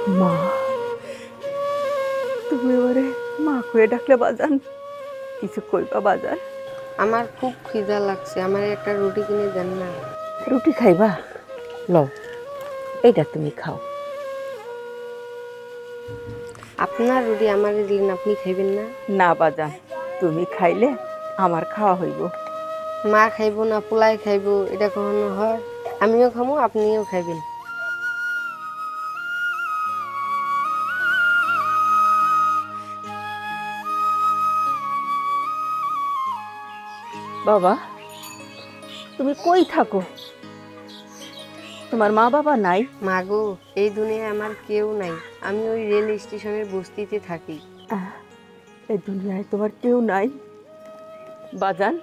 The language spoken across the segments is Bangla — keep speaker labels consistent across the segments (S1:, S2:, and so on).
S1: মা, তুমি ওরে মা কয়ে ডাকলে বাজান, কিছু কইবা বাজান?
S2: আমার খুব খিদা লাগছে, আমার একটা রুটি কিনে দেন না।
S1: রুটি খাইবা? লও, এইটা তুমি খাও।
S2: আপনার রুটি আমারে দিলেন, আপনি খাইবেন না?
S1: না বাজান, তুমি খাইলে আমার খাওয়া হইব।
S2: মা খাইবো না পোলাই খাইবো, এটা কখনো হয়? আমিও খামো, আপনিও খাইবেন।
S1: বাবা, তুমি কই থাকো? তোমার মা বাবা নাই?
S2: মা গো, এই দুনিয়ায় আমার কেউ নাই, আমি ওই রেল স্টেশনের বস্তিতে থাকি।
S1: এই দুনিয়ায় তোমার কেউ নাই? বাজান,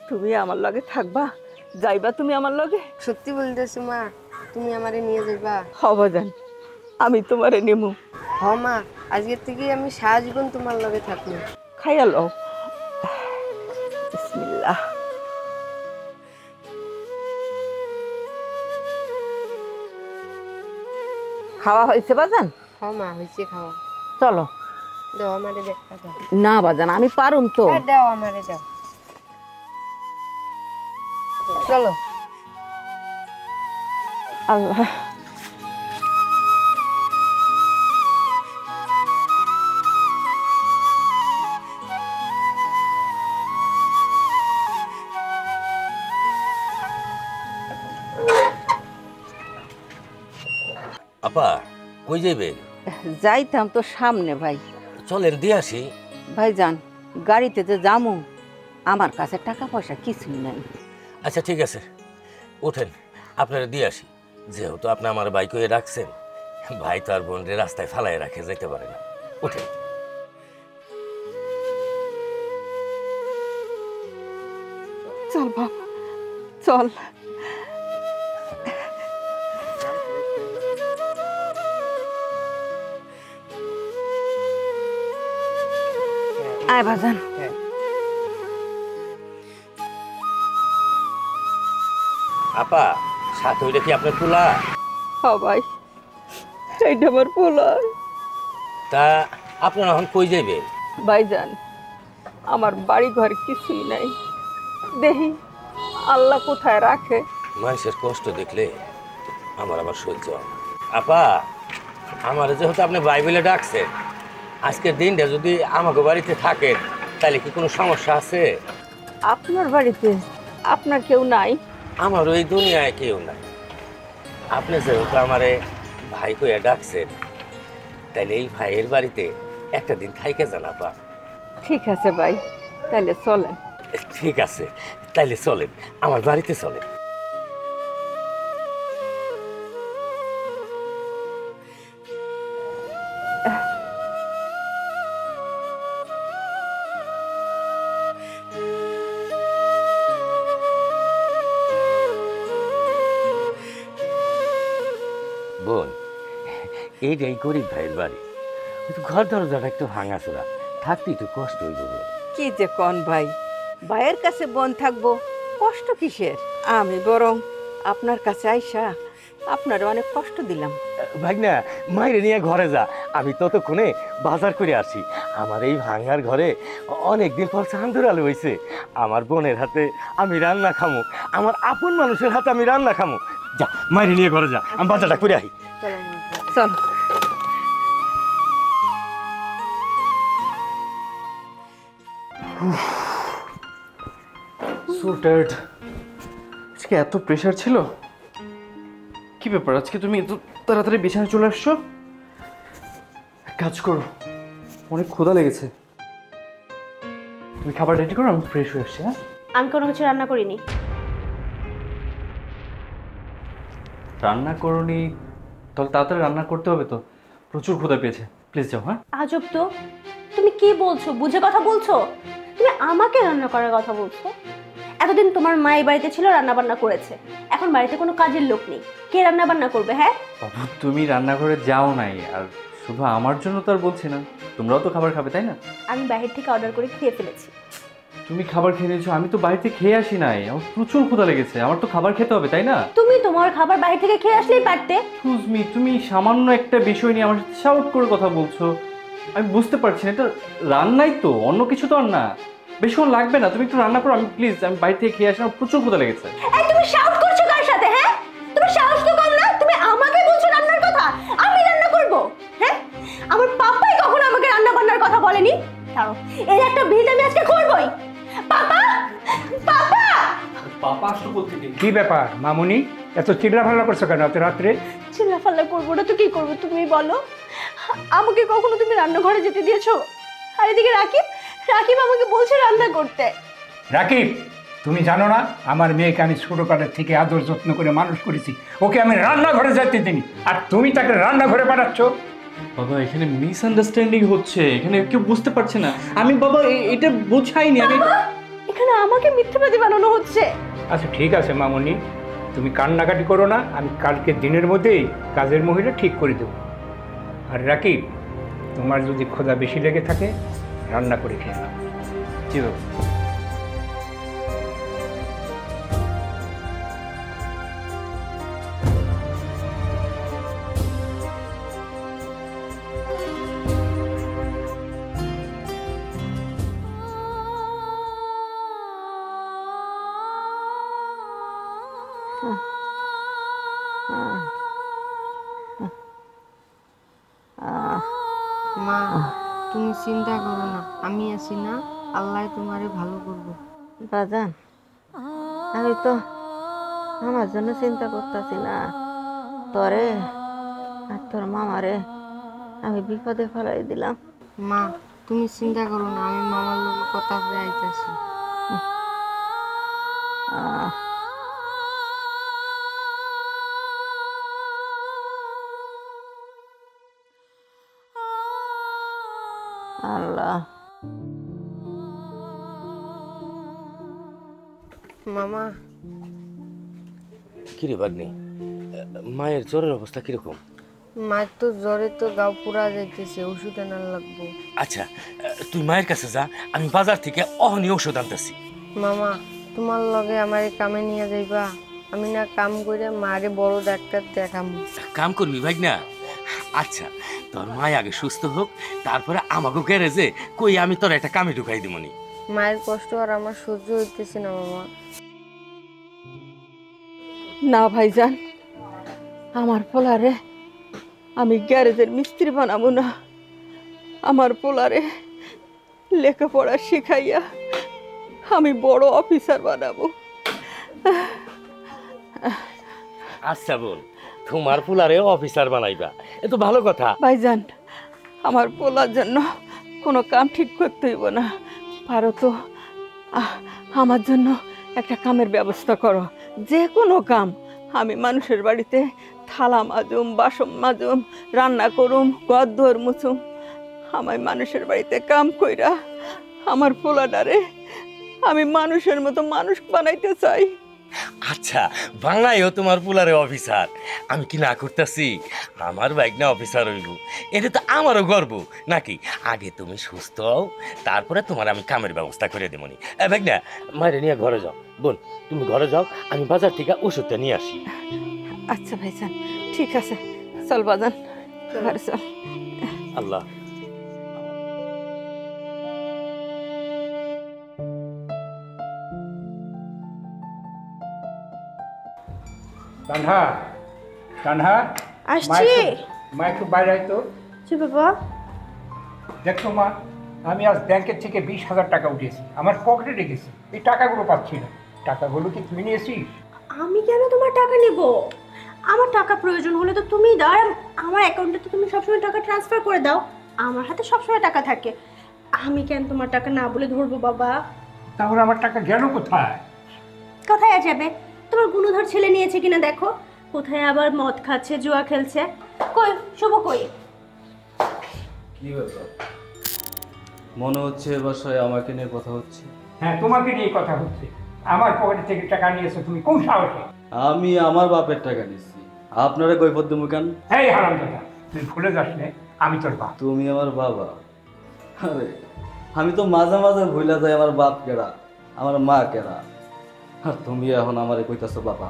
S1: তুমি আমার লগে থাকবা? যাইবা তুমি আমার লগে?
S2: সত্যি বলতেছো মা, তুমি আমারে নিয়ে যাবা?
S1: হ বাজান, আমি তোমারে নেমু।
S2: হ মা, আজকের থেকে আমি সারা জীবন তোমার লগে থাকবো।
S1: খাইয়া লও। বিসমিল্লাহ। খাওয়া হয়েছে বাজান?
S2: হ মা, হয়েছে খাওয়া।
S1: চলো।
S2: দাও আমারে ব্যাগটা দাও।
S1: না বাজান, আমি পারুম তো।
S2: দাও আমারে দাও। চলো।
S1: আল্লাহ।
S3: আপা, কই যাইবেন?
S1: যাইতাম তো সামনে ভাই।
S3: চলেন দিয়ে আসি।
S1: ভাইজান, গাড়িতে যে যামু, আমার কাছে টাকা পয়সা কিছুই নাই।
S3: আচ্ছা ঠিক আছে, ওঠেন, আপনারা দিয়ে আসি। যেহেতু আপনি আমার বাইক হয়ে রাখছেন, ভাই তো আর বোনরে রাস্তায় ফালাই রাখে যেতে পারে না। ওঠেন।
S1: চল বাবা, চল। আয় বাজান।
S3: আপা, সাথে ওইটা কি আপনার পোলা?
S1: ভাই, এইটা আমার পোলা।
S3: তা আপনারা এখন কই যাইবেন?
S1: ভাইজান, আমার বাড়ি ঘর কিছুই নাই, দেখি আল্লাহ কোথায় রাখে।
S3: মানুষের কষ্ট দেখলে আমার আবার সহ্য হয় না। আপা, আমার যেহেতু আপনি বাইবেলে ডাকছেন, আজকের দিনটা যদি আমাকে বাড়িতে থাকেন তাহলে কি কোনো সমস্যা আছে?
S1: আপনার বাড়িতে আপনার কেউ নাই?
S3: আমার ওই দুনিয়ায় কেউ নাই। আপনি যেহেতু আমারে ভাই কইয়া ডাকছেন, তাইলে এই ভাইয়ের বাড়িতে একটা দিন থাইকে যান আপা।
S1: ঠিক আছে ভাই, তাহলে চলেন।
S3: ঠিক আছে, তাইলে চলেন, আমার বাড়িতে চলেন। বোন, এইটাই গরিব ভাইয়ের বাড়ি। কিন্তু ঘর দরজাটা একটু ভাঙাচোরা, থাকতে একটু কষ্ট হইব।
S1: কি যে কন ভাই, ভাইয়ের কাছে বোন থাকবো, কষ্ট কিসের? আমি বরং আপনার কাছে আইসা আপনার অনেক কষ্ট দিলাম।
S3: ভাগনা, মাইরে নিয়ে ঘরে যা, আমি ততক্ষণে বাজার করে আসি। আমার এই ভাঙার ঘরে অনেকদিন পর চান্দুর আলো হয়েছে। আমার বোনের হাতে আমি রান্না খামো, আমার আপন মানুষের হাতে আমি রান্না খামো। যা, মাইরে নিয়ে ঘরে যা, আমি বাজারটা করে আহি।
S2: চলো মা।
S1: চল।
S4: So tired. আজকে এত প্রেশার ছিল। কি ব্যাপার, আজকে তুমি এত তাড়াতাড়ি বিছানায় চলে আসছো? এক কাজ করো, অনেক ক্ষুধা লেগেছে, তুমি খাবার রেডি করো, আমি ফ্রেশ হয়ে আসছি। হ্যাঁ,
S5: আমি কোনো কিছু রান্না করিনি।
S4: রান্না করোনি? তাহলে তাড়াতাড়ি রান্না করতে হবে তো, প্রচুর ক্ষুধা পেয়েছে। প্লিজ যাও। হ্যাঁ,
S5: আজব তো, তুমি কি বলছো? বুঝে কথা বলছো? তুমি আমাকে রান্না করার কথা বলছো? এতদিন তোমার মা এই বাড়িতে ছিল, রান্না বান্না করেছে, এখন বাড়িতে কোনো কাজের লোক নেই, কে রান্না বান্না করবে? হ্যাঁ,
S4: বাবু তুমি রান্নাঘরে যাও নাই, আর শুধু আমার জন্য তো আর বলছি না, তোমরাও তো খাবার খাবে, তাই না?
S5: আমি বাইরে থেকে অর্ডার করে খেয়ে ফেলেছি।
S4: তুমি খাবার খেয়ে নিয়েছো, আমি তো বাড়িতে খেয়ে আসি নাই, আমার প্রচুর ক্ষুধা লেগেছে, আমার তো খাবার খেতে হবে তাই না?
S5: তুমি তোমার খাবার বাইরে থেকে খেয়ে আসলেই পারতে।
S4: সুজমি, তুমি সামান্য একটা বিষয় নিয়ে আমার সাথে শাউট করে কথা বলছো। আমি বুঝতে পারছি না, এটা রান্নাই তো, অন্য কিছু তো আর না। বেশিক্ষণ লাগবে না, তুমি একটু রান্না করো, আমি প্লিজ আমি বাড়ি থেকে খেয়ে আসি, আমার প্রচুর ক্ষুধা লেগেছে।
S5: এই তুমি শাউট করছো কার সাথে? হ্যাঁ, তুমি সাহস তো কম না, তুমি আমাকে বলছো রান্নার কথা? আমি রান্না করব? হ্যাঁ, আমার পাপাই কখনো আমাকে রান্না বান্নার কথা বলেনি। তাও এর একটা ভিত আমি আজকে করবই। পাপা, পাপা!
S4: পাপা আসলো কোত্থেকে?
S6: কি ব্যাপার মামুনি, এত চিল্লাফাল্লা করছো কেন এত রাত্রে?
S5: চিল্লাফাল্লা করবো না তো কি করবো তুমি বলো? আমাকে কখনো তুমি রান্নাঘরে যেতে দিয়েছো? আর এদিকে রাকিব, রাকিব আমাকে বলছে রান্না করতে।
S6: রাকিব, তুমি জানো না আমার মেয়েকে আমি ছোটকালের থেকে আদর যত্ন করে মানুষ করেছি, ওকে আমি রান্নাঘরে যেতে দিইনি, আর তুমি তাকে রান্নাঘরে পাঠাচ্ছ।
S4: বাবা এখানে মিসআন্ডারস্ট্যান্ডিং হচ্ছে, এখানে কেউ বুঝতে পারছে না। আমি বাবা এটা বোঝাইনি, আমি
S5: এখানে আমাকে মিথ্যাবাদী বানানো হচ্ছে।
S6: আচ্ছা ঠিক আছে মামুনি, তুমি কান্নাকাটি করো না, আমি কালকে দিনের মধ্যেই কাজের মহিলা ঠিক করে দেবো। আর রাকিব, তোমার যদি ক্ষুধা বেশি লেগে থাকে রান্না করে খেয়ে নাও।
S4: জি বাবা।
S2: মা, তুমি চিন্তা করো না, আমি আছি না, আল্লাহ তোমারে ভালো করবো।
S1: বাজান, আমি তো আমার জন্য চিন্তা করতেছি না, তোরে আর তোর মামারে আমি বিপদে ফেলাই দিলাম।
S2: মা, তুমি চিন্তা করো না, আমি মামার লোক কথা বলে আইতাছি।
S1: আহ, আল্লাহ,
S2: মামা,
S3: কিরে বাগনি, মায়ের জ্বরের অবস্থা কিরকম?
S2: মায়ের তো জ্বরে তো গাও পুরা যাইতেছে, ওষুধ আনার লাগবো।
S3: আচ্ছা, তুই মায়ের কাছে যা, আমি বাজার থেকে অহনি ওষুধ আনতেছি।
S2: মামা, তোমার লগে আমারে কামে নিয়ে যাইবা? আমি না কাম করে মারে বড় ডাক্তার দেখামু।
S3: কাম করবি ভাই না? আচ্ছা, তোর মায় আগে সুস্থ হোক, তারপরে আমাকে গ্যারেজে কই আমি তোর একটা কামে ঢুকাই দিমনি।
S2: মায়ের কষ্ট আর আমার সহ্য হইতেছে না মামা।
S1: না ভাইজান, আমার পোলারে আমি গ্যারেজের মিস্ত্রি বানাবো না, আমার পোলারে লেখাপড়া শিখাইয়া আমি বড় অফিসার বানাবো।
S3: আচ্ছা বোন, তোমার ফুলারে অফিসার বানাইবা, এ তো ভালো কথা।
S1: ভাইজান, আমার পোলার জন্য কোনো কাম ঠিক করতে হইব না, পারো তো আমার জন্য একটা কামের ব্যবস্থা করো, যে কোনো কাম। আমি মানুষের বাড়িতে থালা মাজুম, বাসন মাজুম, রান্না করুম, ঘর দোর মুছুম। আমি মানুষের বাড়িতে কাম কইরা আমার পোলাটারে আমি মানুষের মতো মানুষ বানাইতে চাই।
S3: আচ্ছা, বাংলায়ও তোমার পুলারে অফিসার, আমি কি না করতেছি? আমার বাইক না অফিসার হইব, এটা তো আমারও গর্ব নাকি? আগে তুমি সুস্থ হও, তারপরে তোমার আমি কামের ব্যবস্থা করে দেবনি। বাইক না, মায়ের নিয়ে ঘরে যাও। বোন, তুমি ঘরে যাও, আমি বাজার থেকে ওষুধটা নিয়ে আসি।
S1: আচ্ছা ভাইজান, ঠিক আছে, চল বাজান, ঘরে চল।
S3: আল্লাহ।
S6: কানহা, কানহা,
S5: আসছি।
S6: মা একটু বাইরে আয় তো।
S5: জি বাবা।
S6: দেখো মা, আমি আজ ব্যাংকের থেকে 20,000 টাকা উঠিয়েছি, আমার পকেটে রেখেছি, এই টাকাগুলো পাচ্ছি না। টাকাগুলো কি তুই নিয়েছিস?
S5: আমি কেন তোমার টাকা নেব? আমার টাকা প্রয়োজন হলে তো তুমি দাও, আর আমার অ্যাকাউন্টে তো তুমি সবসময় টাকা ট্রান্সফার করে দাও, আমার হাতে সবসময় টাকা থাকে। আমি কেন তোমার টাকা না বলে ধরবো বাবা?
S6: তাহলে আমার টাকা গেল কোথায়?
S5: কোথায় যাবে? তোমার গুণধর ছেলে নিয়েছে কিনা দেখো, কোথায় আবার মদ খাচ্ছে, জুয়া খেলছে। কই শুভ, কই?
S4: কি ব্যাপার, মনে হচ্ছে বাসায় আমাকে নিয়ে কথা হচ্ছে?
S6: হ্যাঁ, তোমাকে নিয়ে কথা হচ্ছে। আমার পকেট থেকে টাকা নিয়েছো তুমি কোন সাহসে?
S4: আমি আমার বাপের টাকা নিচ্ছি, আপনারা কৈফত দেবো কেন?
S6: এই হারামজাদা, তুই ভুলে যাস না আমি তোর বাপ।
S4: তুমি আমার বাবা। আরে
S7: আমি তো মাঝে মাঝে ভুলে যাই আমার বাপ কেরা, আমার মা কেরা। আর তুমি এখন আমারে কইতাছো বাবা,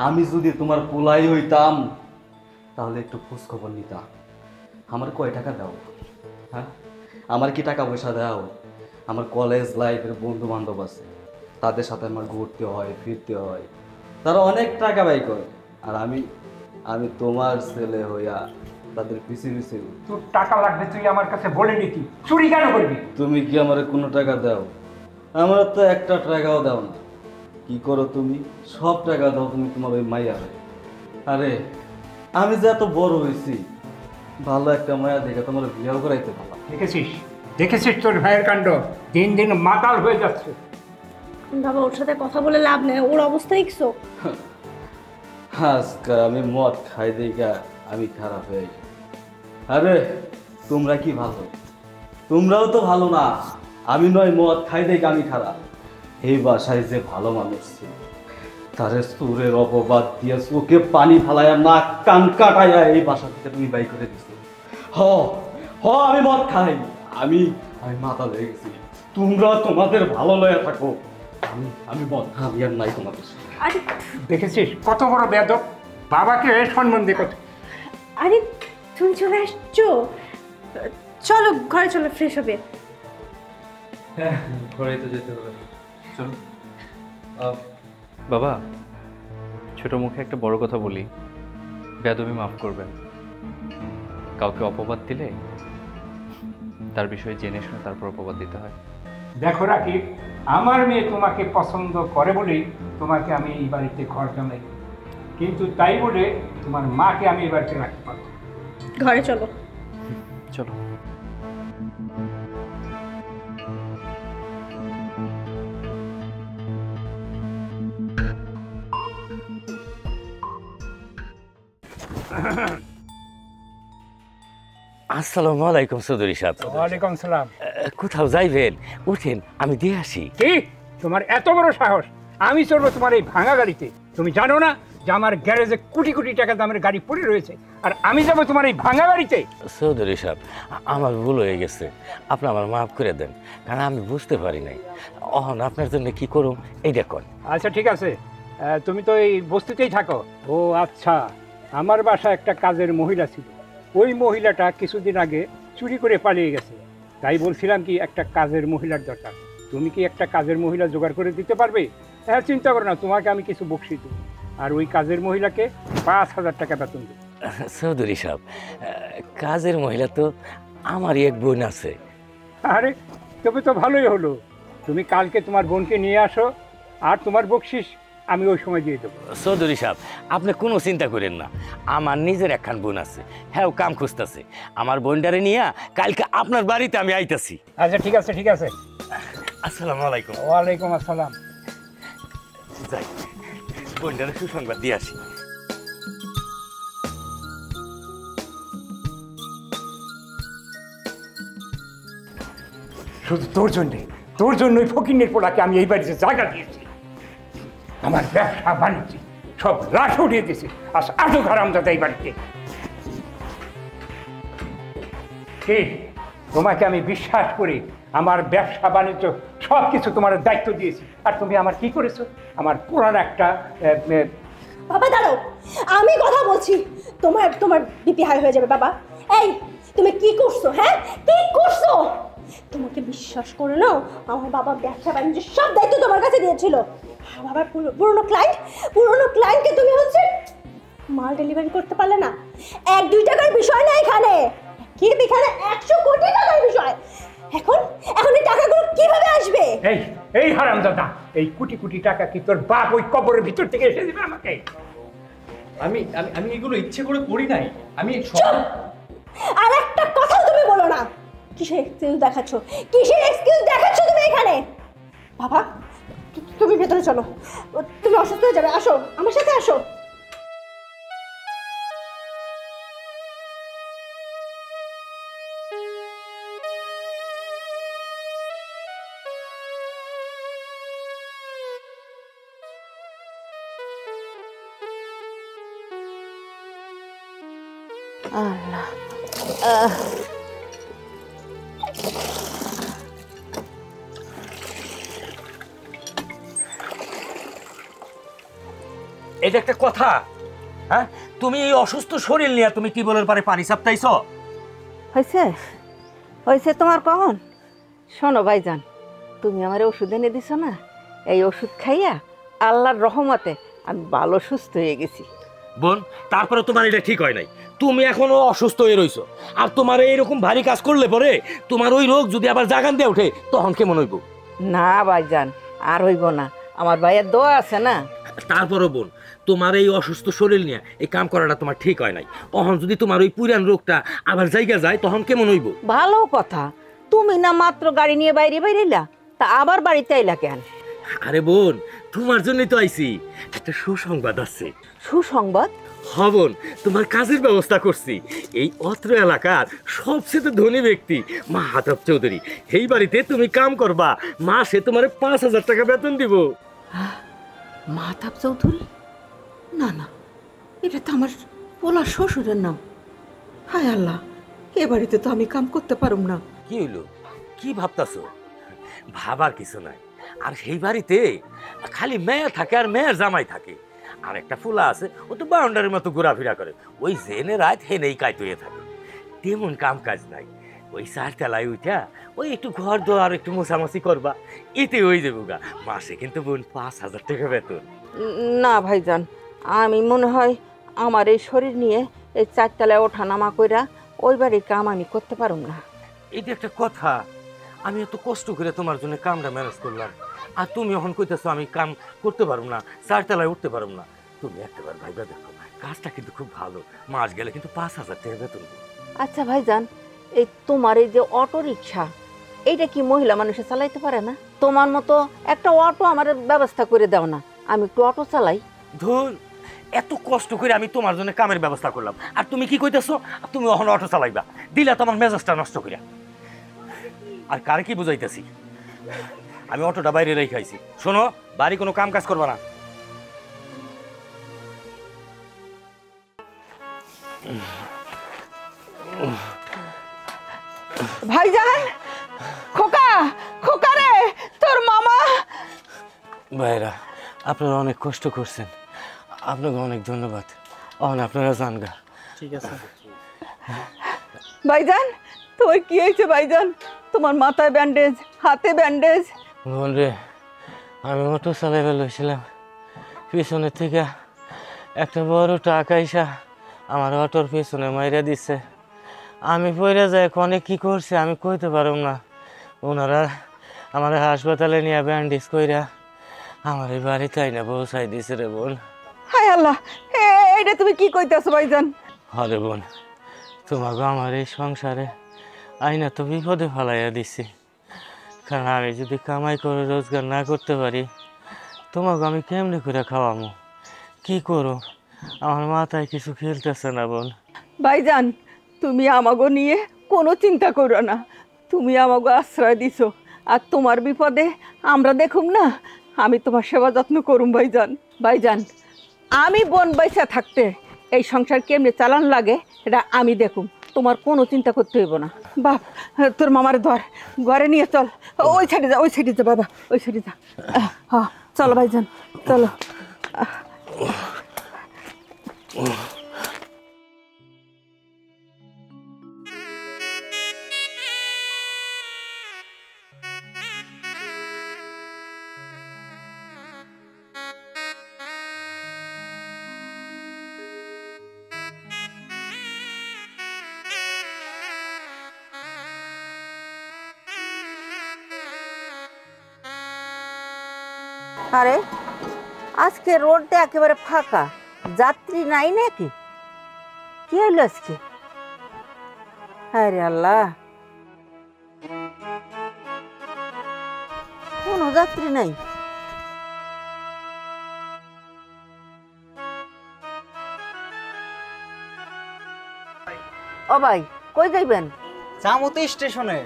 S7: আমি যদি তোমার পোলাই হইতাম তাহলে একটু খোঁজ খবর নিতাম। আমার কয় টাকা দাও? হ্যাঁ, আমার কি টাকা পয়সা দাও? আমার কলেজ লাইফের বন্ধু বান্ধব আছে, তাদের সাথে আমার ঘুরতে হয়, ফিরতে হয়, তারা অনেক টাকা ব্যয় করে। আর আমি আমি তোমার ছেলে হইয়া তাদের পিছিয়ে পিছিয়ে।
S6: তোর টাকা লাগবে তুই আমার কাছে বলে নিতি, চুরি কেন করবি?
S7: তুমি কি আমার কোনো টাকা দাও? আমার তো একটা টাকাও দাও না। কি করো তুমি? সব টাকা দাও তুমি তোমার ওই মাইয়ারে। আরে আমি যে এত বড় হয়েছি, ভালো একটা মায়া দেখে তোমার বিয়েও করাইতে পারলাম।
S6: দেখেছিস দেখেছিস তোর ভাইয়ের কাণ্ড, দিন দিন মাতাল হয়ে যাচ্ছে।
S5: বাবা ওর সাথে কথা বলে লাভ নেই, ওর অবস্থা দেখছো।
S7: আজকাল আমি মদ খাই দেখা আমি খারাপ হয়ে গেছি। আরে তোমরা কি ভালো? তোমরাও তো ভালো না। আমি নয় মদ খাই দেখে আমি খারাপ। এই বাসায় যে ভালো মানুষ ছিল, তারে সুরের অপবাদ দিয়ে চোখে পানি ফালাইয়া নাক কান কাটাইয়া এই বাসা থেকে তুমি বাই করে দিছো। হ হ আমি মদ খাই, আমি আমি মাথা লেগে গেছি। তোমরা তোমাদের ভালো লয়া থাকো, আমি আমি মদ খাবি আর নাই তোমাদের সাথে।
S5: আরে
S6: দেখেছিস কত বড় বেয়াদব, বাবাকে সম্মান দিয়ে কথা।
S5: আরে তুমি চলে আসছো, চলো ঘরে চলো, ফ্রেশ হবে।
S4: হ্যাঁ, ঘরেই তো যেতে হবে। চলো। বাবা, ছোট মুখে একটা বড় কথা বলি, বেয়াদবি মাফ করবেন। কাউকে অপবাদ দিলে তার বিষয়ে জেনে শুনে তারপর অপবাদ দিতে হয়।
S6: দেখো রাকিব, আমার মেয়ে তোমাকে পছন্দ করে বলেই তোমাকে আমি এই বাড়িতে ঘর জমাই, কিন্তু তাই বলে তোমার মাকে আমি এই বাড়িতে রাখতে পারবো না।
S5: ঘরে চলো।
S4: চলো।
S3: আসসালামু আলাইকুম চৌধুরী সাহেব।
S6: ওয়ালাইকুম সালাম।
S3: কোথাও যাইবেন? উঠেন, আমি দিয়ে আসি।
S6: কি তোমার এত বড় সাহস? আমি চলবো তোমার এই ভাঙা গাড়িতে? তুমি জানো না যে আমার গ্যারেজে কোটি কোটি টাকা দামের গাড়ি পড়ে রয়েছে, আর আমি যাবো তোমার এই ভাঙা গাড়িতে?
S3: চৌধুরী সাহেব, আমার ভুল হয়ে গেছে, আপনি আমার মাফ করে দেন, কারণ আমি বুঝতে পারি নাই। অহন আপনার জন্য কি করুম এই দেখুন।
S6: আচ্ছা ঠিক আছে, তুমি তো এই বস্তিতেই থাকো। ও আচ্ছা, আমার বাসায় একটা কাজের মহিলা ছিল, ওই মহিলাটা কিছুদিন আগে চুরি করে পালিয়ে গেছে। তাই বলছিলাম কি একটা কাজের মহিলার দরকার। তুমি কি একটা কাজের মহিলা জোগাড় করে দিতে পারবে? হ্যাঁ, চিন্তা করো না, তোমাকে আমি কিছু বকশিশ দেবো, আর ওই কাজের মহিলাকে 5,000 টাকা বেতন দেবো।
S3: চৌধুরী সাহেব, কাজের মহিলা তো আমারই এক বোন আছে।
S6: আরে তবে তো ভালোই হলো, তুমি কালকে তোমার বোনকে নিয়ে আসো, আর তোমার বকশিস আমি ওই সময় দিয়ে দেবো।
S3: চৌধুরী সাহেব, আপনি কোনো চিন্তা করেন না, আমার নিজের একখান বোন আছে, হ্যাঁ ও কাম খুঁজতেছে। আমার বোনটারে নিয়ে কালকে আপনার বাড়িতে আমি আইতাছি।
S6: আচ্ছা ঠিক আছে ঠিক আছে।
S3: আসসালামু আলাইকুম।
S6: ওয়ালাইকুম আসসালাম।
S3: যাই, বোনটারে সুসংবাদ দিয়ে আসি।
S6: শুধু তোর জন্যই ফকিনের পোলাকে আমি এই বাড়িতে জায়গা দিয়েছি। আমার ব্যবসা বাণিজ্য সব লাশ উঠিয়ে দিয়েছি, আর আজও হারামজাদা এই বাড়িতে। কি তোমাকে আমি বিশ্বাস করি আমার ব্যবসা বাণিজ্য সব কিছু তোমার দায়িত্ব দিয়েছি, আর তুমি আমার কি করেছো? আমার পুরান একটা
S5: বাবা দাঁড়াও, আমি কথা বলছি। তোমার তোমার বিপি হাই হয়ে যাবে বাবা। এই তুমি কি করছো? হ্যাঁ কি করছো? তোমাকে বিশ্বাস করে নাও, আমার বাবা ব্যবসা বাণিজ্যের সব দায়িত্ব তোমার কাছে দিয়েছিল। বাবার পুরনো ক্লায়েন্টকে তুমি হচ্ছে মাল ডেলিভারি করতে পারলে না। 1-2 টাকার বিষয় না এখানে, এখানে 100 কোটি টাকার বিষয়। এখন এই টাকাগুলো কিভাবে আসবে?
S6: এই হারামজাদা, এই কোটি কোটি টাকা কি তোর বাপ ওই কবরের ভিতর থেকে এসে দেবে আমাকে?
S4: আমি আমি আমি এগুলো ইচ্ছে করে করি নাই। আমি
S5: আর একটা কথাও তুমি বলো না। কিসের এক্সকিউজ দেখাচ্ছ তুমি এখানে? বাবা তুমি ভেতরে চলো, তুমি অসুস্থ হয়ে যাবে। আসো আমার সাথে আসো।
S1: আল্লাহ,
S3: এটা একটা কথা? হ্যাঁ, তুমি এই অসুস্থ শরীর নিয়ে তুমি টিউবওয়েলের পারে পানি চাপতাইছো?
S1: হয়েছে হয়েছে তোমার কখন? শোনো ভাইজান, তুমি আমার ওষুধ এনে দিছো না, এই ওষুধ খাইয়া আল্লাহর রহমতে আমি ভালো সুস্থ হয়ে গেছি।
S3: বোন, তারপরে তোমার এটা ঠিক হয় নাই, তুমি এখনো অসুস্থ হয়ে রইছো। আর তোমার এইরকম ভারী কাজ করলে পরে তোমার ওই রোগ যদি আবার জাগান দিয়ে ওঠে তখন কেমন হইব?
S1: না ভাইজান, আর হইব না, আমার ভাইয়ের দোয়া আছে না।
S3: তারপরও বোন, তোমার এই অসুস্থ শরীর নিয়ে এই কাম করাটা তোমার ঠিক হয় নাই। তখন যদি তোমার ওই পুরান রোগটা আবার জায়গা যায় তখন কেমন হইব?
S1: ভালো কথা, তুমি না মাত্র গাড়ি নিয়ে বাইরে বাইরেলা, তা আবার বাড়িতে আইলা কেন?
S3: আরে বোন, তোমার জন্যই তো আইছি। একটা সুসংবাদ আছে।
S1: সুসংবাদ?
S3: হ বোন, তোমার কাজের ব্যবস্থা করছি। এই অত্র এলাকার সবচেয়ে ধনী ব্যক্তি মাহাতাব চৌধুরী, এই বাড়িতে তুমি কাম করবা, মাসে তোমার 5,000 টাকা বেতন দিব।
S1: মাহতাব চৌধুরী? না না, এটা তো আমার পোলার শ্বশুরের নাম। হায় আল্লাহ, এ বাড়িতে তো আমি কাম করতে পারুম না।
S3: কি হইলো? কি ভাবতাছো? ভাবার কিছু নাই। আর সেই বাড়িতে খালি মেয়ে থাকে আর মেয়ের জামাই থাকে। আর একটা ফুলা আছে, ও তো বাউন্ডারির মতো ঘোরাফেরা করে, ওই জেনে রাত হেনেই কাইত হয়ে থাকে। তেমন কাম কাজ নাই। ওই 4 তলায় উঠা ওই একটু ঘর দোয়ার একটু মোছামাছি করবা, এতে হয়ে যাবো গা। মাসে কিন্তু বোন 5,000 টাকা বেতন।
S1: না ভাইজান, আমি মনে হয় আমার এই শরীর নিয়ে এই 4 তলায় ওঠা নামা কইরা ওই বাড়ির কাম আমি করতে পারুম না।
S3: এটা একটা কথা? আমি এত কষ্ট করে তোমার জন্য কামটা ম্যানেজ করলাম, আর তুমি এখন কইতেছো আমি কাম করতে পারবো না, 4 তলায় উঠতে পারবো না। তুমি একটাবার ভাইবা দেখো, কাজটা কিন্তু খুব ভালো। মাস গেলে কিন্তু 5,000 টাকা বেতন দেবো।
S1: আচ্ছা ভাইজান, এই তোমার এই যে অটো রিক্সা, এইটা কি মহিলা মানুষে চালাইতে পারে না? তোমার মতো একটা অটো আমার ব্যবস্থা করে দাও না, আমি একটু অটো চালাই।
S3: ধুর, এত কষ্ট করে আমি তোমার জন্য কামের ব্যবস্থা করলাম, আর তুমি কি কইতেছো তুমি এখন অটো চালাইবা? দিলা তোমার মেজাজটা নষ্ট করিয়া। আর কারে কি বুঝাইতেছি? আমি অটোটা বাইরে রেখাইছি। শোনো, বাড়ি কোনো কাম কাজ করবা না।
S1: ভাইজান, খোকা, খোকা রে, তোর মামা।
S3: ভাইরা, আপনারা অনেক কষ্ট করছেন, আপনাকে অনেক ধন্যবাদ। আপনারা জানগা।
S4: ঠিক আছে।
S1: ভাইজান, তোমার কি হয়েছে ভাইজান? তোমার মাথায় ব্যান্ডেজ, হাতে ব্যান্ডেজ।
S3: বোন রে, আমি অটো চালাইবে লইছিলাম, পিছনের থেকে একটা বড় টাকা আইসা আমার অটোর পিছনে মাইরা দিচ্ছে। আমি পইরা যাই অনেক কি করছে আমি কইতে পারুম না। ওনারা আমার হাসপাতালে নিয়ে ব্যান্ডেজ কইরা আমার এই বাড়িতে আইনা পৌঁছাই দিছে রে বোন।
S1: হায় আল্লাহ, এইটা তুমি কি কইতেছো ভাইজান?
S3: হরে বোন, তোমাকে আমার এই সংসারে আইনা তো বিপদে ফেলাইয়া দিছি। কারণ আমি যদি কামাই করে রোজগার না করতে পারি, তোমাকে আমি কেমনি করে খাওয়ামো? কি করো? আমার মাথায় কিছু খেলতেছে না বোন।
S1: ভাইজান, তুমি আমাগো নিয়ে কোনো চিন্তা করো না, তুমি আমাগো আশ্রয় দিছো, আর তোমার বিপদে আমরা দেখুম না, আমি তোমার সেবা যত্ন করুম ভাইজান। ভাইজান, আমি বোন বাইসা থাকতে এই সংসার কেমনে চালান লাগে এটা আমি দেখুম, তোমার কোনো চিন্তা করতে হইব না। বাপ, তোর মামার ধর, ঘরে নিয়ে চল। ওই সাইডে যা, ওই সাইডে যা বাবা, ওই সাইডে যা। হ্যাঁ, চলো ভাইজান, চলো। আরে আজকে রোডটা একেবারে ফাঁকা, যাত্রী নাই নাকি? কি হইল আজকে? আরে আল্লাহ, কোনো যাত্রী নাই। ও ভাই, কই যাইবেন?
S8: চামতে স্টেশনে।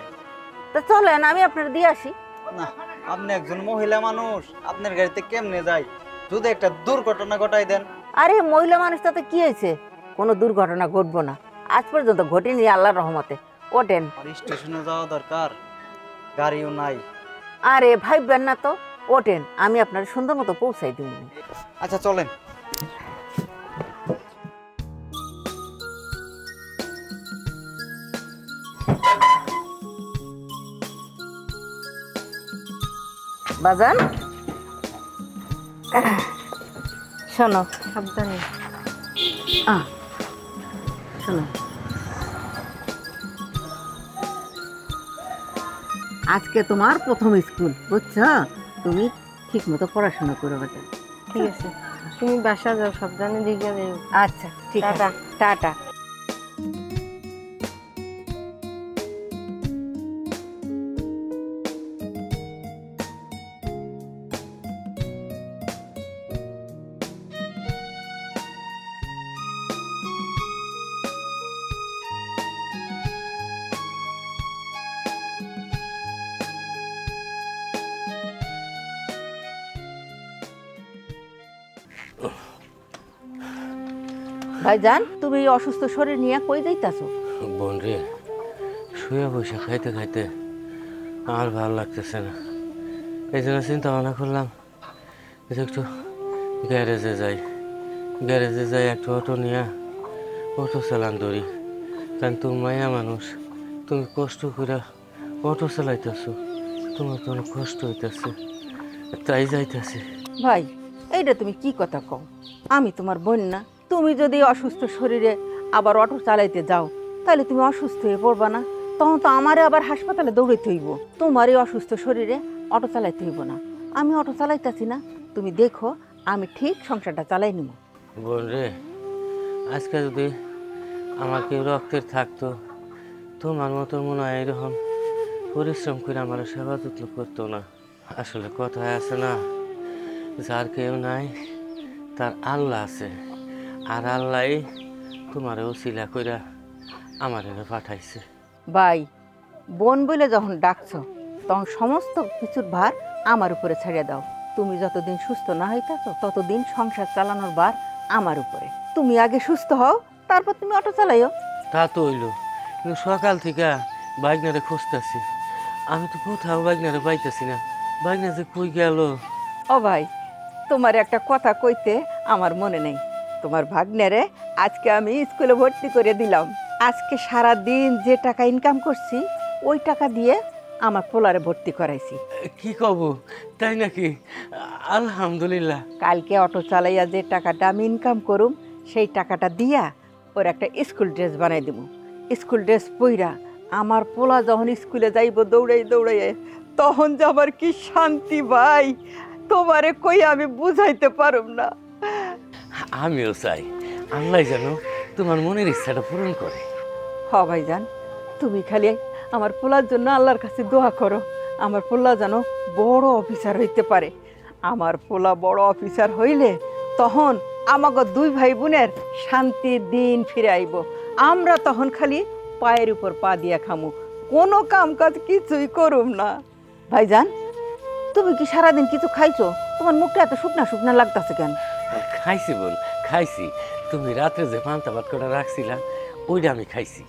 S1: তা চলেন, আমি আপনার দিয়ে আসি।
S8: না, আপনি একজন মহিলা মানুষ, আপনার গাড়িতে কেমনে যাই? যদি একটা দুর্ঘটনা ঘটাই দেন।
S1: আরে মহিলা মানুষ, তাতে কি হয়েছে? কোনো দুর্ঘটনা ঘটবো না, আজ পর্যন্ত ঘটেনি আল্লাহর রহমতে। ওঠেন।
S8: আর স্টেশনে যাওয়া দরকার, গাড়িও নাই।
S1: আরে ভাইবেন না তো, ওঠেন, আমি আপনার সুন্দর মতো পৌঁছাই দিব।
S8: আচ্ছা চলেন।
S1: বাজান শোনো,
S2: সাবধানে।
S1: শোনো, আজকে তোমার প্রথম স্কুল, বুঝছো? তুমি ঠিক মতো পড়াশোনা করো বাজান।
S2: ঠিক আছে, তুমি বাসা যাও, সাবধানে দিকে যাও।
S1: আচ্ছা ঠিক আছে,
S2: টাটা।
S1: টাটা। ভাইজান, তুমি এই অসুস্থ শরীর নিয়ে কই যাইতাছো?
S3: বোন রে, শুয়ে বসে খাইতে খাইতে আর ভালো লাগতেছে না, এই জন্য চিন্তা ভাবনা করলাম একটু গ্যারেজে যাই। গ্যারেজে যাই একটু অটো নিয়ে অটো চালান ধরি, কারণ তুমি মায়া মানুষ, তুমি কষ্ট করে অটো চালাইতেছো, তোমার তো অনেক কষ্ট হইতেছে, তাই যাইতেছি।
S1: ভাই, এইটা তুমি কি কথা কও? আমি তোমার বোন না? তুমি যদি অসুস্থ শরীরে আবার অটো চালাইতে যাও, তাহলে তুমি অসুস্থ হয়ে পড়বা না? তখন তো আমারে আবার হাসপাতালে দৌড়াইতে হইব। তোমার এই অসুস্থ শরীরে অটো চালাইতে হইব না। আমি অটো চালাইতেছি না, তুমি দেখো আমি ঠিক সংসারটা চালাই নিব।
S3: বোন রে, আজকে যদি আমার কেউ রক্তের থাকতো, তোমার মতো মনে হয় এরকম পরিশ্রম করে আমার সেবা যত্ন করতো না। আসলে কথায় আছে না, যার কেউ নাই তার আল্লাহ আছে, আর আল্লাহ তোমার ওসিলা কইরা আমার পাঠাইছে।
S1: ভাই, বোন বলে যখন ডাকছো, তখন সমস্ত কিছুর ভার আমার উপরে ছেড়ে দাও। তুমি যতদিন সুস্থ না হইতাছো, ততদিন সংসার চালানোর ভার আমার উপরে। তুমি আগে সুস্থ হও, তারপর তুমি অটো চালাইও।
S3: তা তো হইলো, কিন্তু সকাল থেকে বাইকনারে খুঁজতেছি, আমি তো কোথাও বাইকনারে পাইতেছি না। বাইকনা যে কই গেল?
S1: ও ভাই, তোমার একটা কথা কইতে আমার মনে নেই। তোমার ভাগ্নেরে আজকে আমি স্কুলে ভর্তি করে দিলাম। আজকে সারা দিন যে টাকা ইনকাম করছি, ওই টাকা দিয়ে আমার পোলারে ভর্তি করাইছি।
S3: কি কব, তাই নাকি? আলহামদুলিল্লাহ।
S1: কালকে অটো চালাইয়া যে টাকাটা আমি ইনকাম করুম, সেই টাকাটা দিয়া ওর একটা স্কুল ড্রেস বানাই দেবো। স্কুল ড্রেস পইরা আমার পোলা যখন স্কুলে যাইব দৌড়াই দৌড়াইয়ে, তখন যে আমার কি শান্তি ভাই, তোমারে কই আমি বুঝাইতে পারুম না।
S3: আমিও চাই আল্লাহ যেন তোমার মনের ইচ্ছাটা পূরণ করে।
S1: হ ভাইজান, তুমি খালি আমার পোলার জন্য আল্লাহর কাছে দোয়া করো, আমার পোলা যেন বড় অফিসার হইতে পারে। আমার পোলা বড় অফিসার হইলে তখন আমাকে দুই ভাই বোনের শান্তির দিন ফিরে আইব। আমরা তখন খালি পায়ের উপর পা দিয়া খামু, কোনো কাম কাজ কিছুই করুম না। ভাইজান, তুমি কি সারাদিন কিছু খাইছো? তোমার মুখটা এত শুকনা শুকনা লাগতেছে কেন?
S3: খাইছি বোন, খাইছি। তুমি রাত্রে যে পান্তা ভাত করে রাখছিলা, ওইটা আমি খাইছি।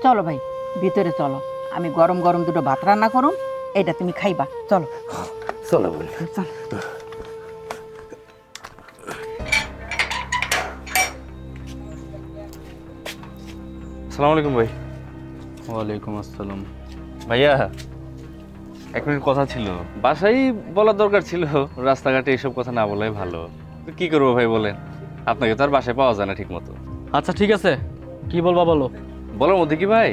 S1: চলো ভাই, ভিতরে চলো, আমি গরম গরম দুটো ভাত রান্না করুম, এটা তুমি খাইবা। চলো
S3: চলো বোন,
S1: চলো।
S4: আসসালামু আলাইকুম ভাই।
S7: ওয়ালাইকুম আসসালাম।
S4: ভাইয়া, এক মিনিট কথা ছিল, বাসায় বলার দরকার ছিল, রাস্তাঘাটে এইসব কথা না বলাই ভালো। তো কি করবো ভাই বলেন, আপনাকে তো আর বাসায় পাওয়া যায় না ঠিক মতো।
S9: আচ্ছা ঠিক আছে, কি বলবা বলো।
S4: বলার মধ্যে কি ভাই,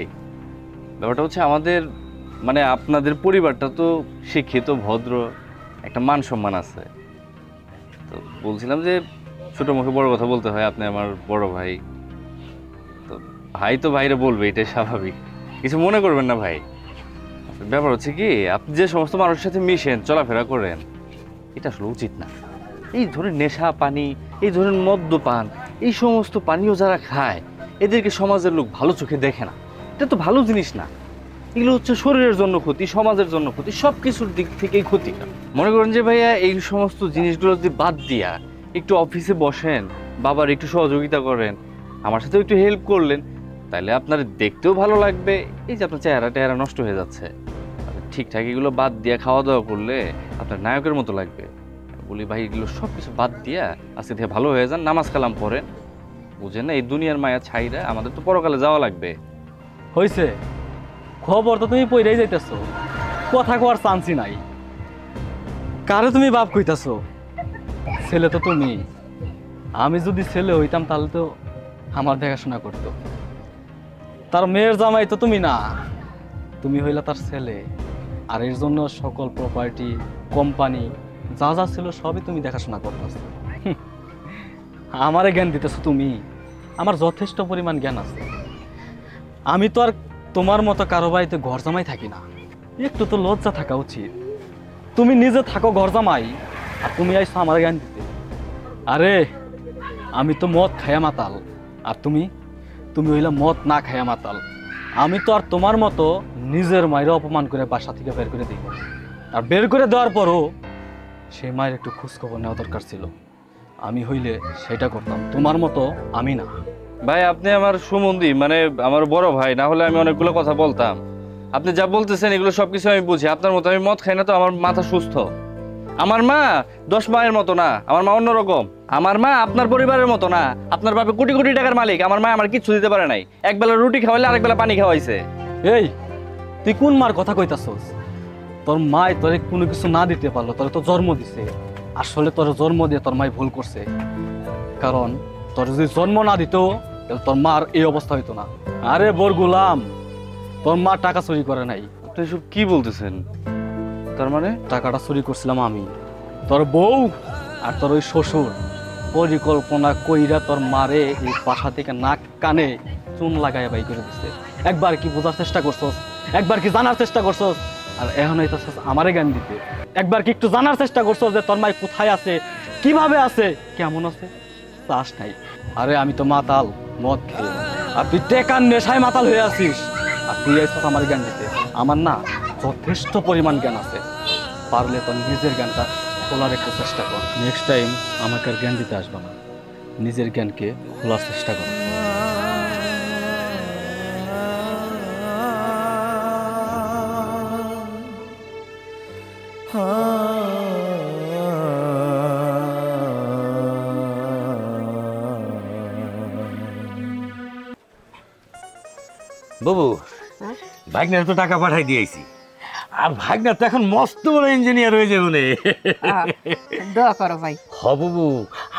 S4: ব্যাপারটা হচ্ছে আমাদের মানে আপনাদের পরিবারটা তো শিক্ষিত, ভদ্র, একটা মান সম্মান আছে। তো বলছিলাম যে ছোটো মুখে বড় কথা বলতে হয়, আপনি আমার বড় ভাই, তো ভাই তো ভাইরে বলবে, এটাই স্বাভাবিক, কিছু মনে করবেন না ভাই। ব্যাপার হচ্ছে কি, আপনি যে সমস্ত মানুষের সাথে মিশেন, চলাফেরা করেন, এটা আসলে উচিত না। এই ধরনের নেশা পানি, এই ধরনের মদ্যপান, এই সমস্ত পানীয় যারা খায়, এদেরকে সমাজের লোক ভালো চোখে দেখে না। এটা তো ভালো জিনিস না। এগুলো হচ্ছে শরীরের জন্য ক্ষতি, সমাজের জন্য ক্ষতি, সব কিছুর দিক থেকেই ক্ষতি। মনে করেন যে ভাইয়া, এই সমস্ত জিনিসগুলো যদি বাদ দিয়া একটু অফিসে বসেন, বাবার একটু সহযোগিতা করেন, আমার সাথেও একটু হেল্প করলেন, তাহলে আপনার দেখতেও ভালো লাগবে। এই যে আপনার চেহারা নষ্ট হয়ে যাচ্ছে, ঠিকঠাক এগুলো বাদ দিয়া খাওয়া দাওয়া করলে আপনার নায়কের মতো লাগবে। বলি ভাই, এগুলো সব কিছু বাদ দিয়া আজকে থেকে ভালো হয়ে যান, নামাজ কালাম পড়েন। বুঝেন না, এই দুনিয়ার মায়া ছাইরা আমাদের তো পরকালে যাওয়া লাগবে।
S9: হয়েছে, খবর তো তুমি পইরাই যাইতেছো, কথা কোয়ার চান্সই নাই। কারে তুমি বাপ কইতাছো? ছেলে তো তুমি। আমি যদি ছেলে হইতাম তাহলে তো আমার দেখাশোনা করতো। তার মেয়ের জামাই তো তুমি না, তুমি হইলা তার ছেলে। আর এর জন্য সকল প্রপার্টি, কোম্পানি যা যা ছিল সবই তুমি দেখাশোনা করতেছো। আমারে জ্ঞান দিতেছো তুমি। আমার যথেষ্ট পরিমাণ জ্ঞান আছে। আমি তো আর তোমার মতো কারো বাড়িতে ঘর জামাই থাকি না। একটু তো লজ্জা থাকা উচিত। তুমি নিজে থাকো ঘর জামাই, আর তুমি আইছো আমার জ্ঞান দিতে। আরে আমি তো মদ খায়া মাতাল, আর তুমি তুমি হইলা মদ না খায়া মাতাল। আমি তো আর তোমার মতো নিজের মায়ের অপমান করে বাসা থেকে বের করে দিব। আর বের করে দেওয়ার পরও সেই মায়ের একটু খোঁজখবর নেওয়া দরকার ছিল। আমি হইলে সেটা করতাম, তোমার মতো আমি না।
S4: ভাই আপনি আমার সুমন্দি, মানে আমার বড় ভাই, না হলে আমি অনেকগুলো কথা বলতাম। আপনি যা বলতেছেন এগুলো সবকিছু আমি বুঝি। আপনার মতো আমি মদ খাই না তো, আমার মাথা সুস্থ। আমার মা 10 মায়ের মতো না, আমার মা অন্যরকম। আমার মা আপনার পরিবারের মতো না। আপনার বাপে কোটি কোটি টাকার মালিক, আমার মা আমার কিচ্ছু দিতে পারে নাই। একবেলা রুটি খাওয়াইলে আরেকবেলা পানি খাওয়াইছে।
S9: এই তুই কোন মার কথা কইতাছস? তোর মায় তোরে কোনো কিছু না দিতে পারলো, তোরে তো জন্ম দিছে। আসলে তোর জন্ম দিয়ে তোর মাই ভুল করছে, কারণ তোর যদি জন্ম না দিত তাহলে তোর মার এই অবস্থা হইতো না। আরে বোর গোলাম, তোর মা টাকা চুরি করে নাই।
S4: আপনি এসব কি বলতেছেন? তার মানে
S9: টাকাটা চুরি করছিলাম আমি। তোর বউ আর তোর ওই শ্বশুর পরিকল্পনা কইরা তোর মারে এই বাসা থেকে নাক কানে চুন লাগাইয়া বাই করে দিচ্ছে। একবার কি বোঝার চেষ্টা করছস? একবার কি জানার চেষ্টা করছস? আর এখন হইতাছস আমারে জ্ঞান দিতে। একবার কি একটু জানার চেষ্টা করছস যে তোর মাই কোথায় আছে, কিভাবে আছে, কেমন আছে? চাস নাই। আরে আমি তো মাতাল, মদ খেয়ে। আর তুই টেকার নেশায় মাতাল হয়ে আছিস, আর তুই আইসস আমার জ্ঞান দিতে। আমার না যথেষ্ট পরিমাণ জ্ঞান আছে। পারলে তোর নিজের জ্ঞানটা খোলার একটু চেষ্টা কর। নেক্সট টাইম আমাকে আর জ্ঞান দিতে আসবে না, নিজের জ্ঞানকে খোলার চেষ্টা কর।
S3: বাবু, ভাগনার তো টাকা পাঠাই দিয়েছি, আর ভাগনা তো এখন মস্ত বড় ইঞ্জিনিয়ার হয়ে যাবে বলে।
S1: দোয়া করো ভাই।
S3: হ বাবু,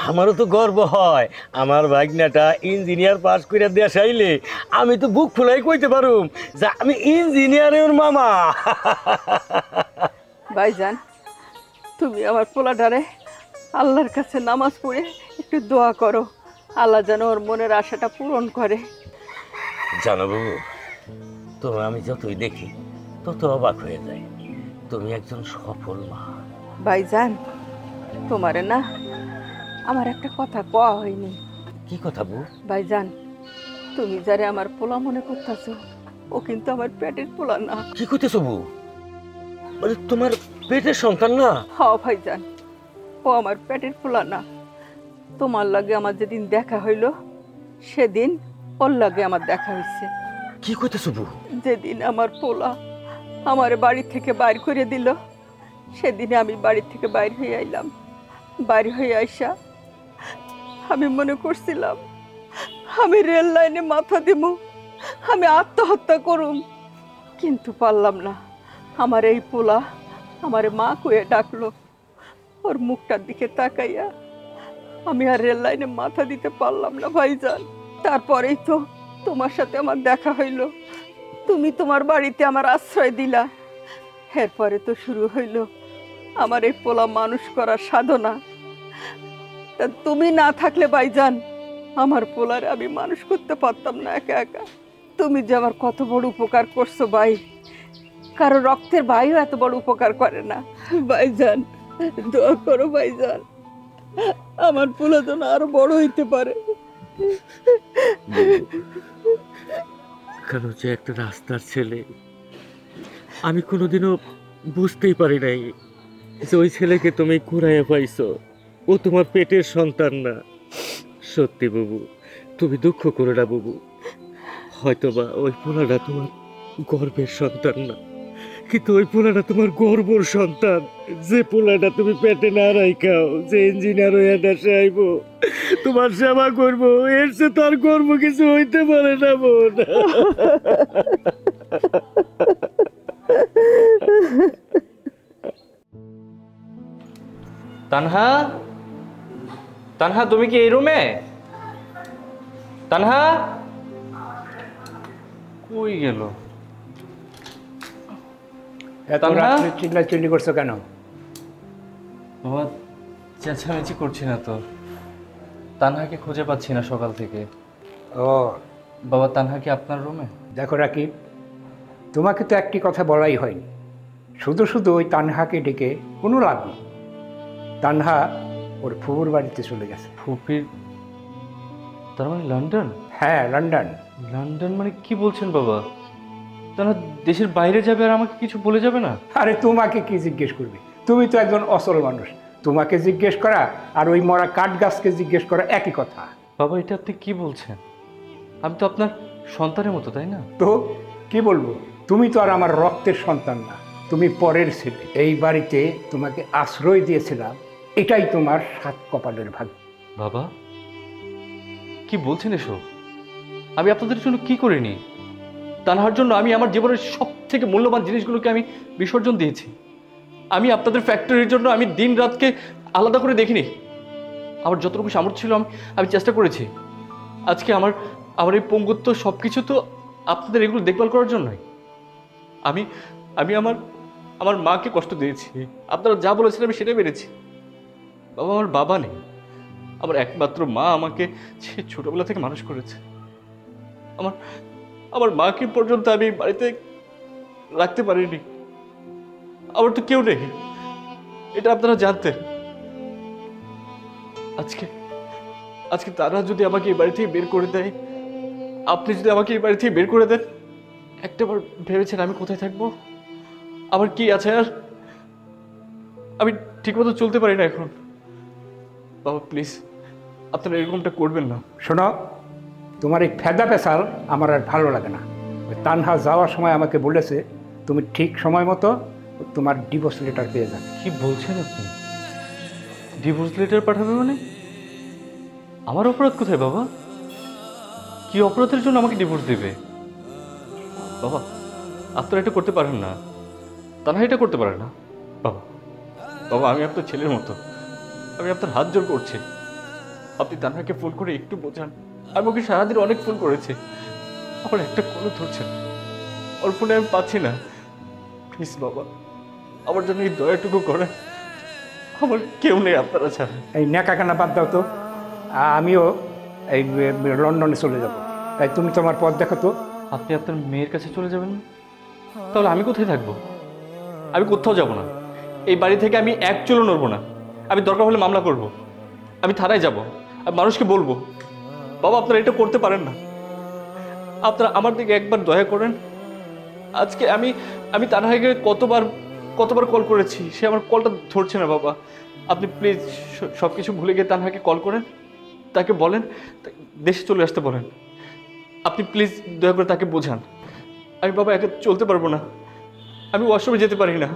S3: আমারও তো গর্ব হয়। আমার ভাগনাটা ইঞ্জিনিয়ার পাস করে দেশ আইলে আমি তো বুক ফুলাই কইতে পারুম যে আমি ইঞ্জিনিয়ারের মামা।
S1: ভাইজান, তুমি আমার পোলাটারে আল্লাহর কাছে নামাজ পড়ে একটু দোয়া করো, আল্লাহ যেন ওর মনের আশাটা পূরণ করে।
S3: জানো বাবু, তোমার আমি যতই দেখি তত অবাক হয়ে যায়। তুমি একজন সফল মা।
S1: ভাইজান, তোমারে না আমার একটা কথা কওয়া হয়নি।
S3: কি কথা বউ?
S1: ভাইজান, তুমি যারে আমার পোলা মনে করতেছো, ও কিন্তু আমার পেটের পোলা না।
S3: কি করতেছো বউ? মানে তোমার পেটের সন্তান না?
S1: হ্যাঁ ভাইজান, ও আমার পেটের পোলা না। তোমার লাগে আমার যেদিন দেখা হইল সেদিন ওর লাগে আমার দেখা হয়েছে।
S3: কি করতেছো বউ?
S1: যেদিন আমার পোলা আমার বাড়ি থেকে বাইর করে দিল, সেদিনে আমি বাড়ি থেকে বাইর হয়ে আইলাম। বাইর হয়ে আইসা আমি মনে করছিলাম আমি রেল লাইনে মাথা দিব, আমি আত্মহত্যা করুম, কিন্তু পারলাম না। আমার এই পোলা আমার মা কয়ে ডাকলো। ওর মুখটার দিকে তাকাইয়া আমি আর রেল লাইনে মাথা দিতে পারলাম না ভাইজান। তারপরেই তো তোমার সাথে আমার দেখা হইল, তুমি তোমার বাড়িতে আমার আশ্রয় দিলা। এরপরে তো শুরু হইল আমার এই পোলা মানুষ করার সাধনা। তা তুমি না থাকলে ভাইজান আমার পোলারে আমি মানুষ করতে পারতাম না একা একা। তুমি যে আমার কত বড় উপকার করছো ভাই, কারো রক্তের ভাইও এত বড় উপকার করে না। ভাইজান দোয়া করো ভাইজান, আমার পোলা যেন আরো বড় হইতে পারে।
S3: কারণ যে একটা রাস্তার ছেলে, আমি কোনোদিনও বুঝতেই পারি নাই যে ওই ছেলেকে তুমি কুড়াইয়া পাইছো। ও তোমার পেটের সন্তান না। সত্যি বাবু, তুমি দুঃখ করো না বাবু। হয়তোবা ওই পোলাটা তোমার গর্বের সন্তান না, কিন্তু ওই পোলাটা তোমার গর্বর সন্তান। যে পোলাটা তুমি পেটে না রাইখাও, যে ইঞ্জিনিয়ার হয়ে দেশে আইবো, তোমার সেবা করবো, এর চেয়ে তার গর্ব কিছু হইতে পারে না বোন।
S9: তানহা, তানহা তুমি কি এই রুমে? তানহা কই গেল?
S6: এত
S9: তানহা?
S6: রাত্রে চিল্লাচিল্লি করছো কেন?
S9: বাবা চেঁচামেচি করছি না তো, তানহাকে খুঁজে পাচ্ছি না সকাল থেকে।
S6: ও
S9: বাবা তানহা কি আপনার রুমে?
S6: দেখো রাকিব, তোমাকে তো একটি কথা বলাই হয়নি। শুধু শুধু ওই তানহাকে ডেকে কোনো লাভ নেই। তানহা ওর ফুফুর বাড়িতে চলে গেছে।
S9: ফুপির, তার মানে লন্ডন?
S6: হ্যাঁ, লন্ডন।
S9: লন্ডন মানে কি বলছেন বাবা? তারা দেশের বাইরে যাবে আর আমাকে কিছু বলে যাবে না?
S6: আরে তোমাকে কি জিজ্ঞেস করবে? তুমি তো একজন অসল মানুষ, তোমাকে জিজ্ঞেস করা আর ওই মরা কাঠ গাছকে জিজ্ঞেস করা একই কথা।
S9: বাবা এটা আপনি কি বলছেন? আমি তো আপনার সন্তানের মতো, তাই না?
S6: তো কি বলবো, তুমি তো আর আমার রক্তের সন্তান না, তুমি পরের ছেলে। এই বাড়িতে তোমাকে আশ্রয় দিয়েছিলাম, এটাই তোমার সাত কপালের ভাগ্য।
S9: বাবা কি বলছেন এসব? আমি আপনাদের জন্য কি করিনি? তানহার জন্য আমি আমার জীবনের সব থেকে মূল্যবান জিনিসগুলোকে আমি বিসর্জন দিয়েছি। আমি আপনাদের ফ্যাক্টরির জন্য আমি দিন রাতকে আলাদা করে দেখিনি। আমার যতটুকু সামর্থ্য ছিল আমি চেষ্টা করেছি। আজকে আমার আমার এই পঙ্গুত্ব সব কিছু তো আপনাদের এগুলো দেখভাল করার জন্যই। আমি আমি আমার আমার মাকে কষ্ট দিয়েছি। আপনারা যা বলেছেন আমি সেটাই মেরেছি। বাবা আমার বাবা নেই, আমার একমাত্র মা আমাকে সে ছোটবেলা থেকে মানুষ করেছে। আমার আমার মাকে পর্যন্ত আমি বাড়িতে রাখতে পারিনি। আমার তো কেউ নেই, এটা আপনারা জানতেন। আজকে আজকে তারা যদি আমাকে এই বাড়ি থেকে বের করে দেয়, আপনি যদি আমাকে এই বাড়ি থেকে বের করে দেন, একটাবার ভেবেছেন আমি কোথায় থাকবো? আমার কি আছে আর? আমি ঠিকমতো চলতে পারি না এখন। বাবা প্লিজ আপনারা এরকমটা করবেন না।
S6: শোনো, তোমার এই ফেদা পেশাল আমার আর ভালো লাগে না। ওই তানহা যাওয়ার সময় আমাকে বলেছে তুমি ঠিক সময় মতো তোমার ডিভোর্স লেটার পেয়ে যাবে।
S9: কি বলছেন আপনি? ডিভোর্স লেটার পাঠাবে মানে? আমার অপরাধ কোথায় বাবা? কি অপরাধের জন্য আমাকে ডিভোর্স দেবে? বাবা আপনারা এটা করতে পারেন না, তারা এটা করতে পারে না। বাবা বাবা আমি আপনার ছেলের মতো, আমি আপনার হাত জোর করছি। আপনি তানহাকে ফোন করে একটু বোঝান। আমি ওকে সারাদিন অনেক ফোন করেছি, আমার একটা কলও ধরছে না, ওর ফোনে আমি পাচ্ছি না। প্লিজ বাবা আমার জন্য এই দয়াটুকু করেন। আমার কেউ নেই আপনারা ছাড়া।
S6: এই ন্যাকাকানা বাদ দাও তো, আমিও এই লন্ডনে চলে যাব। তাই তুমি তোমার পথ দেখো তো।
S9: আপনি আপনার মেয়ের কাছে চলে যাবেন? তাহলে আমি কোথায় থাকবো? আমি কোথাও যাব না। এই বাড়ি থেকে আমি এক চুলও নড়বো না। আমি দরকার হলে মামলা করব, আমি থানায় যাব, আমি মানুষকে বলবো। বাবা আপনারা এটা করতে পারেন না, আপনারা আমার দিকে একবার দয়া করেন। আজকে আমি তানহাকে কতবার কল করেছি, সে আমার কলটা ধরছে না। বাবা আপনি প্লিজ সব কিছু ভুলে গিয়ে তানহাকে কল করেন, তাকে বলেন দেশে চলে আসতে বলেন। আপনি প্লিজ দয়া করে তাকে বোঝান। আমি বাবা একা চলতে পারবো না, আমি ওয়াশরুমে যেতে পারি না,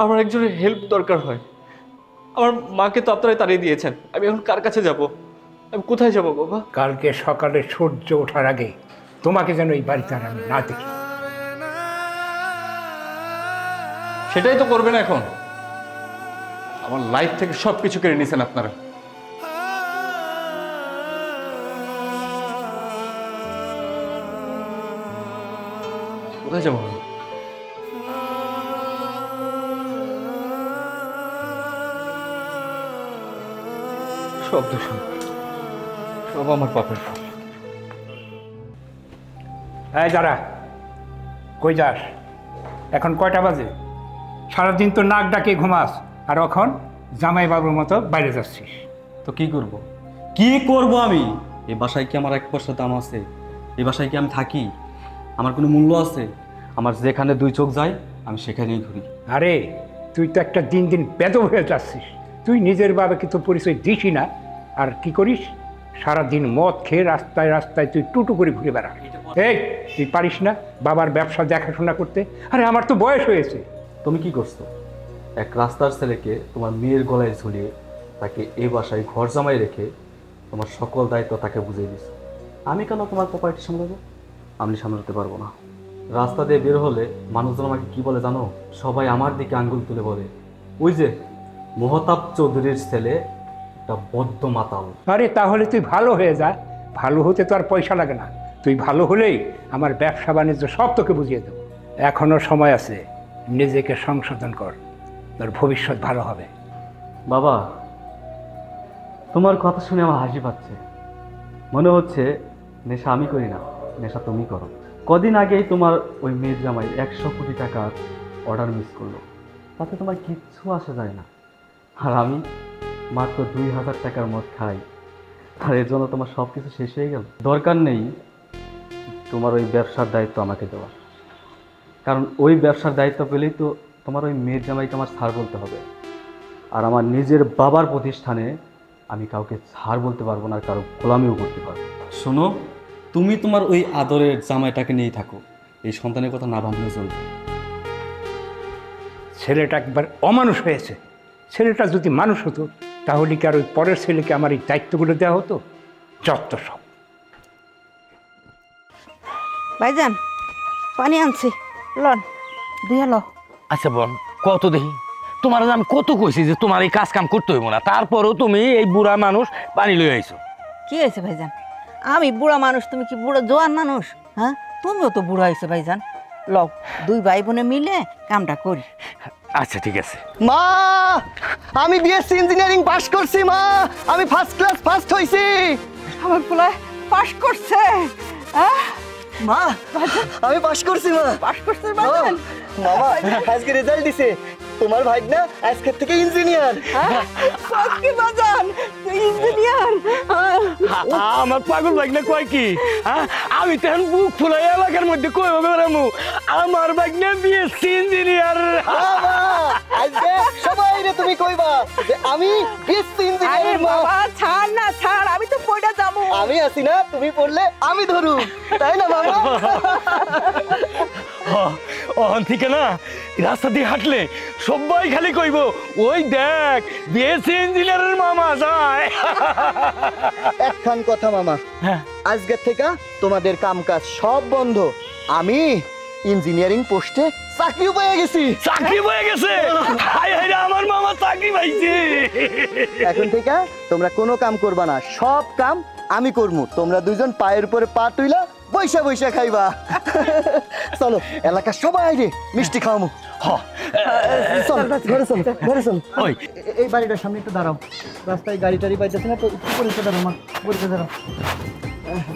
S9: আমার একজনের হেল্প দরকার হয়। আমার মাকে তো আপনারাই তাড়িয়ে দিয়েছেন, আমি এখন কার কাছে যাব? আমি কোথায় যাব বাবা?
S6: কালকে সকালে সূর্য ওঠার আগে তোমাকে যেন এই বাড়িতে আর আমি না দেখি।
S9: সেটাই তো করবেন এখন। আমার লাইফ থেকে সব কিছু কেড়ে নিয়েছেন আপনারা। কোথায় যাবো? সব দূষণ, সব আমার পাপের ফল।
S6: এই যারা, কই যাস? এখন কয়টা বাজে? সারাদিন তো নাক ডাকে ঘুমাস, আর এখন জামাইবাবুর মতো বাইরে যাচ্ছিস।
S9: তো কি করব? কি করব আমি? এই বাসায় কি আমার এক পয়সা দাম আছে? এই বাসায় কি আমি থাকি? আমার কোনো মূল্য আছে? আমার যেখানে দুই চোখ যায় আমি সেখানেই ঘুরি।
S6: আরে তুই তো একটা দিন দিন বেদব হয়ে যাচ্ছিস। তুই নিজের বাবাকে তো পরিচয় দিসই না, আর কি করিস? সারাদিন মদ খেয়ে রাস্তায় রাস্তায় তুই টুটু করে ঘুরে বেড়া। এই তুই পারিস না বাবার ব্যবসা দেখাশোনা করতে? আরে আমার তো বয়স হয়েছে।
S7: তুমি কি করছো? এক রাস্তার ছেলেকে তোমার মেয়ের গলায় ঝুলিয়ে তাকে এই বাসায় ঘর জামাই রেখে তোমার সকল দায়িত্ব তাকে বুঝিয়ে দিছো। আমি কেন তোমার প্রপার্টি সামলাবো? আমি সামলাতে পারবো না। রাস্তা দিয়ে বের হলে মানুষজন আমাকে কি বলে জানো? সবাই আমার দিকে আঙ্গুল তুলে বলে, ওই যে
S9: মহতাব চৌধুরীর ছেলে একটা বদ্ধ মাতাল।
S6: আরে তাহলে তুই ভালো হয়ে যা, ভালো হতে তো আর পয়সা লাগে না, তুই ভালো হলেই আমার ব্যবসা বাণিজ্য সব তোকে বুঝিয়ে দেবো। এখনো সময় আছে, নিজেকে সংশোধন কর, তোর ভবিষ্যৎ ভালো হবে।
S9: বাবা, তোমার কথা শুনে আমার হাসি পাচ্ছে। মনে হচ্ছে নেশা আমি করি না, নেশা তুমি করো। কদিন আগেই তোমার ওই মেয়ের জামাই 100 কোটি টাকার অর্ডার মিস করলো, তাতে তোমার কিচ্ছু আসে যায় না। আর আমি মাত্র 2000 টাকার মদ খাই, আর এর জন্য তোমার সব কিছু শেষ হয়ে গেল। দরকার নেই তোমার ওই ব্যবসার দায়িত্ব আমাকে দেওয়ার, কারণ ওই ব্যবসার দায়িত্ব পেলেই তো তোমার ওই মেয়ের জামাইকে আমার ছাড় বলতে হবে। আর আমার নিজের বাবার প্রতিষ্ঠানে আমি কাউকে ছাড় বলতে পারবো না, আর কারো গোলামিও করতে পারবো। শোনো, তুমি তোমার ওই আদরের জামাইটাকে নিয়েই থাকো, এই সন্তানের কথা না ভাবলে চলবে।
S6: ছেলেটা একবার অমানুষ হয়েছে, ছেলেটা যদি মানুষ হতো তাহলে কি আর ওই পরের ছেলেকে আমার এই দায়িত্বগুলো দেওয়া হতো? যত সব।
S1: ভাইজান পানি আনছি, লন দিয়ে লো।
S3: আচ্ছা বোন, কত দেখি তোমার আমি কত কইছি যে তোমার এই কাজ কাম করতে হইব না, তারপরেও তুমি এই বুড়া মানুষ পানি লই আইছো।
S1: কি হয়েছে ভাইজান? আমি বুড়া মানুষ, তুমি কি বুড়া জোয়ান মানুষ? হ্যাঁ, তুমিও তো বুড়া হয়েছো ভাইজান। লও, দুই ভাই বোনে মিলে কামটা করি।
S3: আচ্ছা ঠিক আছে।
S10: মা, আমি বিএসসি ইঞ্জিনিয়ারিং পাস করছি মা, আমি ফার্স্ট ক্লাস ফার্স্ট হইছি।
S1: আমার পোলা পাস করছে। হ্যাঁ
S10: মা, আমি পাস করছি মা।
S1: পাস করছে ভাইজান।
S10: মামা আজকে রেজাল্ট দিছে, তোমার ভাইনা আজকে থেকে ইঞ্জিনিয়ার।
S1: সত্যি ভাইজান, তুই ইঞ্জিনিয়ার?
S3: আমার পাগল ভাগনা কয় কি? আমি তখন বুক ফুলাই এলাকার মধ্যে কই বেড়ামু আমার ভাগনা বিএসসি ইঞ্জিনিয়ার।
S10: আজকে সবাই রে তুমি কইবা যে আমি বিএসসি ইঞ্জিনিয়ার।
S1: বাবা ছাড় না, ছাড়, আমি তো পড়ে যাবো।
S10: আমি আছি না, তুমি পড়লে আমি ধরু, তাই না মামা?
S3: ওখান থেকে না রাস্তা দিয়ে হাঁটলে সবাই খালি কইব ওই দেখ বিএসসি ইঞ্জিনিয়ারের মামা যায়।
S10: একখান কথা মামা, আজকে থেকে তোমাদের কামকাজ সব বন্ধ। আমি ইঞ্জিনিয়ারিং পোস্টে চাকরি পেয়ে গেছি।
S3: চাকরি পেয়ে গেছে? হায় হায় রে, আমার মামা চাকরি পাইছে।
S10: এখন থেকে তোমরা কোনো কাম করবা না, সব কাম আমি করবো। তোমরা দুইজন পায়ের উপরে পা তুইলা বৈশা বৈশা খাইবা। চলো এলাকার সবাই রে মিষ্টি খাওয়ামু। চল ঘরে চল, ঘরে চল। এই বাড়িটার সামনে একটু দাঁড়াও, রাস্তায় গাড়ি টাড়ি পাইতেছে না তো, উপরে দাঁড়াও মা, উপরে দাঁড়াও,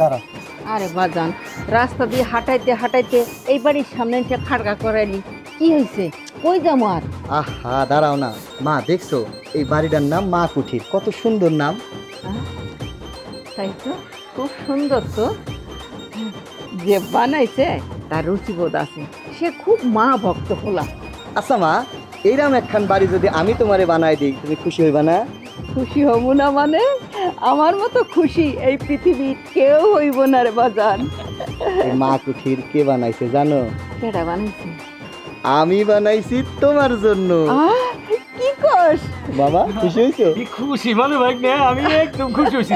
S10: দাঁড়াও।
S1: আরে বাজান, রাস্তা দিয়ে হাঁটাইতে হাঁটাইতে এই বাড়ির সামনে এসে খাড়গা করাইলি, কি হয়েছে? কই যাবো আর?
S10: আহা দাঁড়াও না মা, দেখছো এই বাড়িটার নাম মা কুঠির, কত সুন্দর নাম।
S1: তাই তো, খুব সুন্দর তো। যে বানাইছে তার রুচিবোধ আছে, সে খুব মা ভক্ত হলা।
S10: আচ্ছা মা, এইরকম একখান বাড়ি যদি আমি তোমারে বানাই দিই, তুমি খুশি হইবা না?
S1: খুশি হব না মানে? আমার মতো খুশি এই পৃথিবীর কেউ হইব না রে বাজান।
S10: এই মা কুঠির কে বানাইছে জানো?
S1: কেডা বানাইছে?
S10: আমি বানাইছি তোমার জন্য।
S1: কি কস
S10: বাবা, খুশি হইছো?
S3: খুশি মানে ভাই না, আমি একদম খুশি হইছি।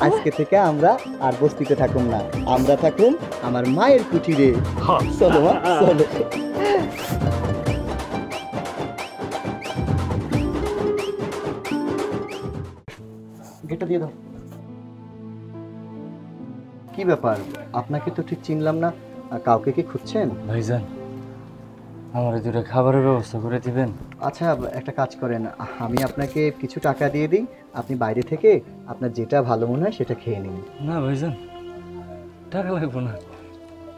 S10: আজকে থেকে আমরা আর বস্তিতে থাকুম না, আমরা থাকুম আমার মায়ের কুঠিরে। চলো মা, চলো। গেটটা দিয়ে দাও। কি ব্যাপার, আপনাকে তো ঠিক চিনলাম না, কাউকে কি খুঁজছেন?
S9: ভাইজান, আমার দুটো খাবারের ব্যবস্থা করে দিবেন?
S10: আচ্ছা একটা কাজ করেন, আমি আপনাকে কিছু টাকা দিয়ে দিই, আপনি বাইরে থেকে আপনার যেটা ভালো মনে হয় সেটা খেয়ে নিন।
S9: না ভাইজান, টাকা লাগবো না,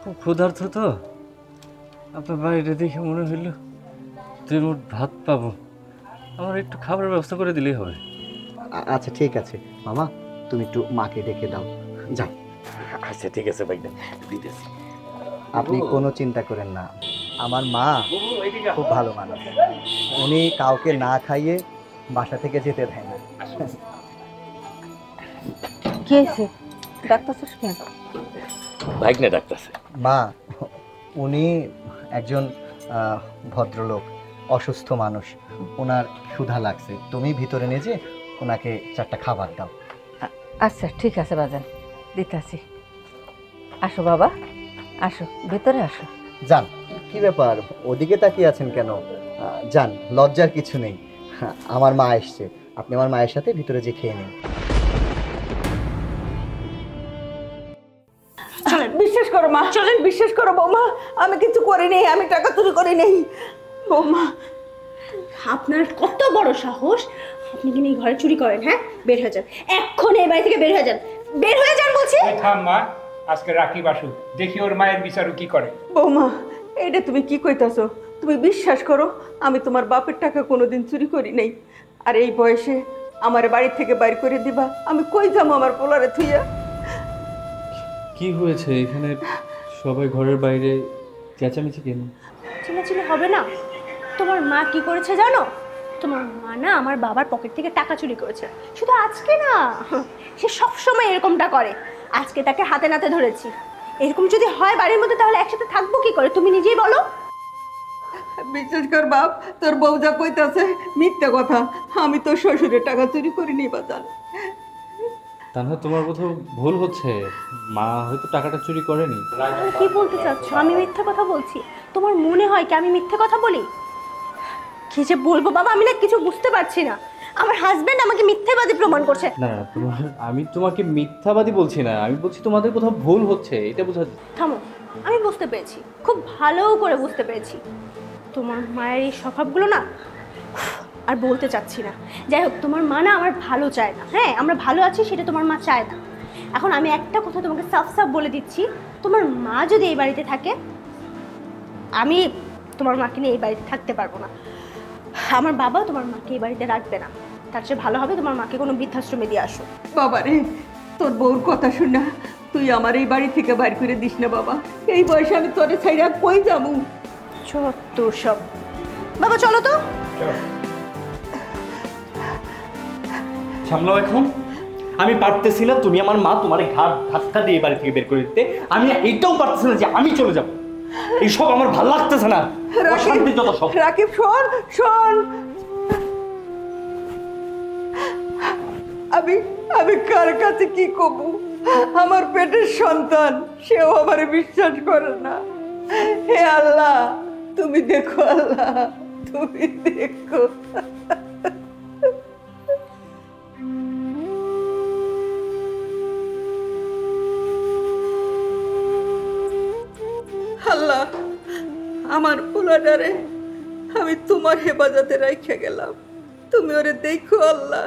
S9: খুব ক্ষুধার্ত তো। আপনার বাড়িটা দেখে মনে হইল 2 মুঠ ভাত পাবো, আমার একটু খাবারের ব্যবস্থা করে দিলেই হবে।
S10: আচ্ছা ঠিক আছে মামা, তুমি একটু মাকে ডেকে দাও, যাও।
S3: আচ্ছা ঠিক আছে ভাই, দিতেছি।
S10: আপনি কোনো চিন্তা করেন না, আমার মা খুব ভালো মানুষ, উনি কাউকে না খাইয়ে বাসা থেকে যেতে দেয় না।
S1: কি হয়েছে? ডাক্তার কেন?
S3: ভাই না ডাক্তারছে।
S10: মা, উনি একজন ভদ্রলোক, অসুস্থ মানুষ, ওনার ক্ষুধা লাগছে, তুমি ভিতরে নিয়ে যে ওনাকে 4টা খাবার দাও।
S1: আচ্ছা ঠিক আছে বাজান, দিতাছি। আসো বাবা, আসো, ভেতরে আসো।
S10: যান। কি ব্যাপার, ওদিকে তাকিয়ে আছেন কেন? যান, লজ্জার কিছু নেই। আমার মা এসছে, আপনি আমার মায়ের সাথে ভিতরে যে খেয়ে নিন।
S1: বিশ্বাস করো মা, চলেন, বিশ্বাস করো বৌমা, আমি কিছু করি নেই, আমি টাকা চুরি করি নেই বৌমা।
S5: আপনার কত বড় সাহস, আপনি কি এই ঘরে চুরি করেন? হ্যাঁ, বের হয়ে যান এক্ষুনি, এই বাড়ি থেকে বের হয়ে যান, বের হয়ে যান বলছি।
S6: থাম মা, আজকে রাকিব আসুক, দেখি ওর মায়ের বিচারও কি করে।
S1: বৌমা, এটা তুমি কি কইতাছো? তুমি বিশ্বাস করো, আমি তোমার বাপের টাকা কোনোদিন চুরি করি নাই। আর এই বয়সে আমার বাড়ি থেকে বাইর করে দিবা, আমি কই যাবো আমার পোলারে থুইয়া?
S4: কি হয়েছে এখানে? সবাই ঘরের বাইরে চেঁচামেচি কেন?
S5: চিল্লাচিল্লি হবে না। তোমার মা কি করেছে জানো? তোমার মা না আমার বাবার পকেট থেকে টাকা চুরি করেছে। শুধু আজকে না, সে সবসময় এরকমটা করে। আজকে তাকে হাতে নাতে ধরেছি। এরকম যদি হয় বাড়ির মধ্যে, তাহলে একসাথে থাকবো কি করে তুমি নিজেই বলো?
S1: বিশ্বাস কর বাপ, তোর বউ যা কইতাছে মিথ্যা কথা। আমি তোর শ্বশুরের টাকা চুরি করিনি বাজান।
S4: তানহা, তোমার কোথাও ভুল হচ্ছে। মা হয়তো টাকাটা চুরি করেনি।
S5: তুমি কি বলতে চাচ্ছ? আমি মিথ্যা কথা বলছি? তোমার মনে হয় কি আমি মিথ্যা কথা বলি? কি যে বলবো বাবা, আমি না কিছু বুঝতে পারছি না। আমার হাজবেন্ড আমাকে মিথ্যাবাদী প্রমাণ করছে।
S4: না না, আমি তোমাকে মিথ্যাবাদী বলছি না, আমি বলছি তোমাদের কোথাও ভুল হচ্ছে, এটা বোঝা।
S5: থামো, আমি বুঝতে পেরেছি, খুব ভালো করে বুঝতে পেরেছি। তোমার মায়ের এই স্বভাবগুলো না আর বলতে চাচ্ছি না। যাই হোক, তোমার মা না আমার ভালো চায় না। হ্যাঁ, আমরা ভালো আছি সেটা তোমার মা চায় না। এখন আমি একটা কথা তোমাকে সাফ সাফ বলে দিচ্ছি, তোমার মা যদি এই বাড়িতে থাকে, আমি তোমার মাকে নিয়ে এই বাড়িতে থাকতে পারবো না। আমার বাবা তোমার মাকে এই বাড়িতে রাখবে না। তার চেয়ে ভালো হবে তোমার মাকে কোনো বৃদ্ধাশ্রমে দিয়ে আসো।
S1: বাবা রে, তোর বউর কথা শুনে তুই আমার এই বাড়ি থেকে বাইর করে দিস না বাবা। এই বয়সে আমি তোরে ছাইরা কই যাবো?
S5: চত্ব সব। বাবা চলো তো।
S9: সামলাও এখন। আমি পারতেছি না, তুমি আমার মা, তোমার ঘাট ধাক্কা দিয়ে বাড়ি থেকে বের করে দিতে। আমি এইটাও পারতেছি না যে আমি চলে যাব। এইসব আমার ভালো লাগতেছে না। অশান্তি যত সব।
S1: রাকিব শোন, শোন, আমি কার কাছে কি কবু? আমার পেটের সন্তান, সেও আমারে বিশ্বাস করে না। হে আল্লাহ, তুমি দেখো, আল্লাহ তুমি দেখো। আল্লাহ, আমার পোলাটারে আমি তোমার হেফাজতে রাইখা গেলাম, তুমি ওরে দেখো আল্লাহ।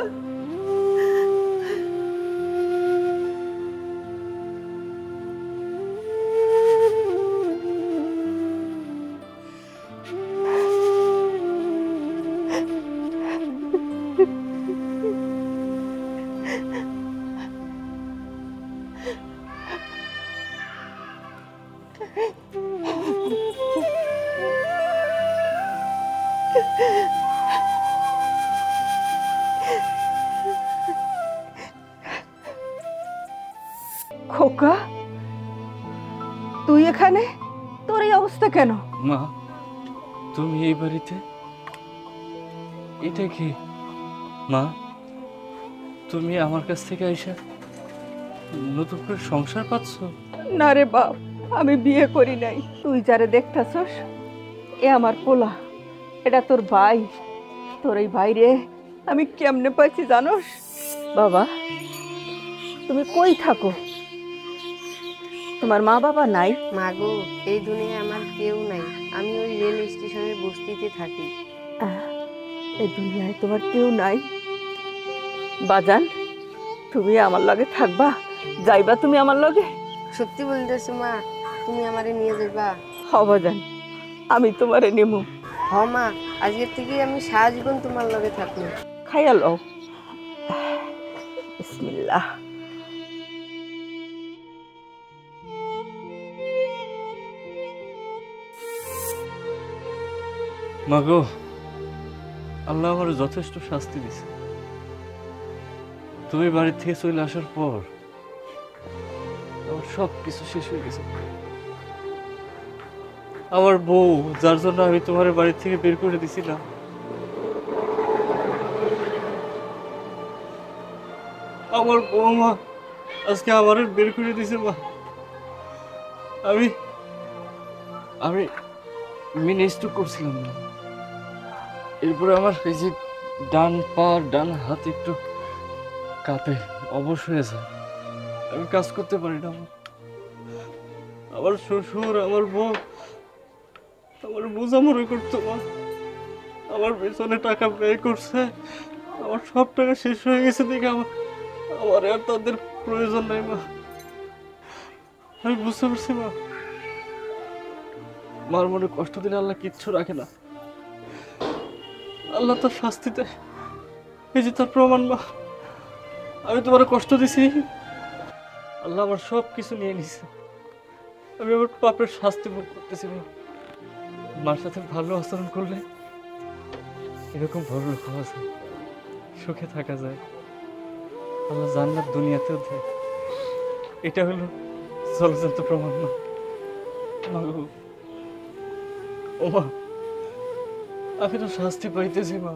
S1: খোকা, তুই এখানে? তোর এই অবস্থা কেন?
S9: মা, তুমি এই বাড়িতে? এটা কি মা? তুমি আমার কাছ থেকে আইসা নতুন করে সংসার পাচ্ছ?
S1: না রে বাপ, আমি বিয়ে করি নাই। তুই যারে দেখতাছস, এ আমার পোলা, এটা তোর ভাই। তোর এই ভাইরে আমি কেমনে পাইছি জানোস? বাবা, তুমি কই থাকো? তোমার মা বাবা নাই?
S2: মাগো, এই দুনিয়ায় আমার কেউ নাই। আমি ওই রেল স্টেশনের বস্তিতে থাকি।
S1: এই দুনিয়ায় তোমার কেউ নাই? বাজান, তুমি আমার লগে থাকবা? যাইবা তুমি আমার লগে?
S2: সত্যি বলতেছো মা, তুমি আমারে নিয়ে যাবা?
S1: হ বাজান, আমি তোমারে নেবো।
S2: হ মা, আজকের থেকে আমি সারা জীবন তোমার লগে থাকবো।
S1: খাইয়া লও। বিসমিল্লাহ।
S9: মাগো, আল্লাহ আমার যথেষ্ট শাস্তি দিছে। তুমি বাড়ি থেকে চলে আসার পর আমার সব কিছু শেষ হয়ে গেছে। আমার বউ, যার জন্য আমি তোমার বাড়ি থেকে বের করে দিছিলাম, আমার বৌমা আজকে আমার বের করে দিছে। মা, আমি মিনিস্টু করছিলাম না,
S4: এরপরে আমার এই যে ডান পা ডান হাত একটু কাঁপে, অবশ হয়ে যায়, আমি কাজ করতে পারি না। আমার শ্বশুর আমার বউ আমার বোঝামরি করতো মা, আমার পেছনে টাকা ব্যয় করছে, আমার সব টাকা শেষ হয়ে গেছে দেখে আমার আর তাদের প্রয়োজন নাই মা। আমি বুঝতে পারছি মা, মার মনে কষ্ট দিলে আল্লাহ কিচ্ছু রাখে না, আল্লাহ তার শাস্তি দেয়, এই যে তার প্রমাণ মা। আমি তোমার কষ্ট দিছি, আল্লাহ আমার সব কিছু নিয়ে নিছে, আমি আমার পাপের শাস্তি ভোগ করতেছি মা। মার সাথে ভালো আচরণ করলে এরকম বড় লোক হওয়া যায়, সুখে থাকা যায়, আল্লাহ জান্নাত দুনিয়াতেও দেয়, এটা হলো জলজান্ত প্রমাণ মা। ও মা, আমি তো শাস্তি পাইতেছি মা,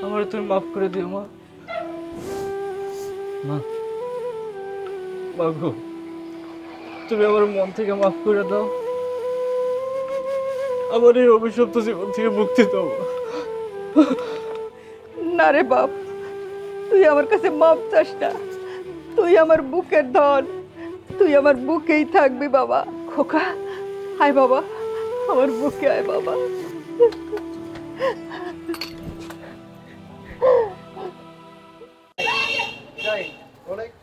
S4: আমার তুমি মাফ করে দিও মা। মা, মা গো, তুমি আমার মন থেকে মাফ করে দাও, আমার এই অভিশপ্ত জীবন থেকে মুক্তি দাও।
S1: না রে বাপ, তুই আমার কাছে মাপ চাস না, তুই আমার বুকের ধন, তুই আমার বুকেই থাকবি বাবা। খোকা আয় বাবা, আমার বুকে আয় বাবা।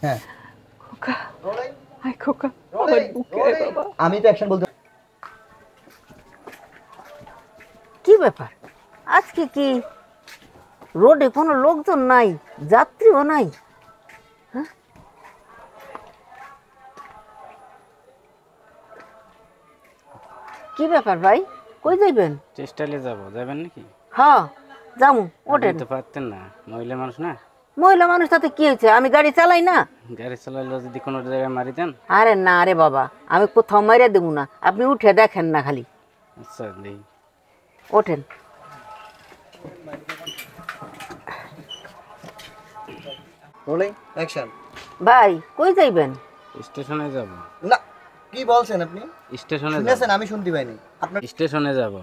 S10: হ্যাঁ,
S1: খোকা আয়, খোকা আমার বুকে আয় বাবা।
S10: আমি তো অ্যাকশন বলতে।
S11: কি ব্যাপার আজকে, কি রোডে কোনো লোকজন নাই, যাত্রীও নাই? হ্যাঁ, কি ব্যাপার ভাই, কই যাইবেন?
S12: চেষ্টালে যাবো, যাবেন নাকি?
S11: হ্যাঁ যামু, ওঠেন।
S12: তো পারতেন না, মহিলা মানুষ না।
S11: মহিলা মানুষ তাতে কি হয়েছে, আমি গাড়ি চালাই না।
S12: গাড়ি চালাইলে যদি কোনো জায়গায় মারি দেন।
S11: আরে না রে বাবা, আমি কোথাও মারিয়া দেবো না, আপনি উঠে দেখেন না খালি।
S12: আচ্ছা দেই,
S11: ওঠেন।
S10: Rolling action.
S11: ভাই কই যাইবেন?
S12: স্টেশনে যাব।
S10: না, কি বলছেন আপনি?
S12: স্টেশনে
S10: শুনেছেন? আমি শুনতে পাইনি। আপনার
S12: স্টেশনে যাব।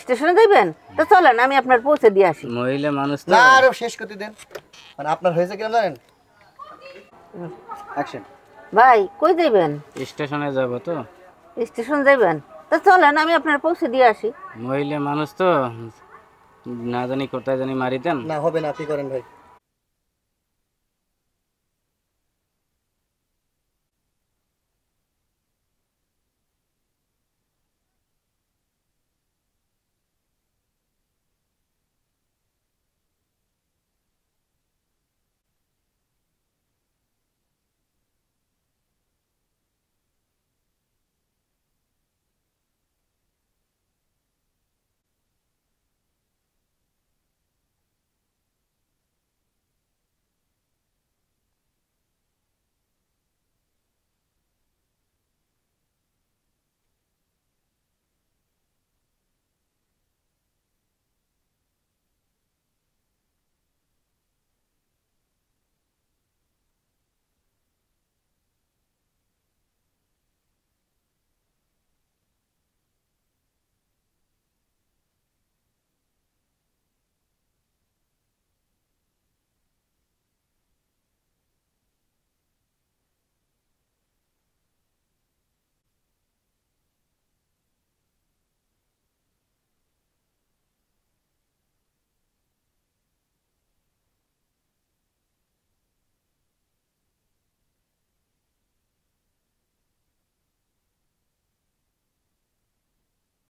S11: স্টেশনে যাইবেন? তো চলেন, আমি আপনার পৌঁছে দিয়ে আসি।
S12: মহিলা মানুষ তো।
S10: না, আরো শেষ করতে দেন। মানে আপনার হয়েছে কিনা জানেন? অ্যাকশন।
S11: ভাই কই যাইবেন?
S12: স্টেশনে যাব তো।
S11: স্টেশন যাইবেন? তো চলেন, আমি আপনার পৌঁছে দিয়ে আসি।
S12: মহিলা মানুষ তো, না জানি কোথায় জানি মারি দেন।
S10: না হবে না, আপনি করেন ভাই।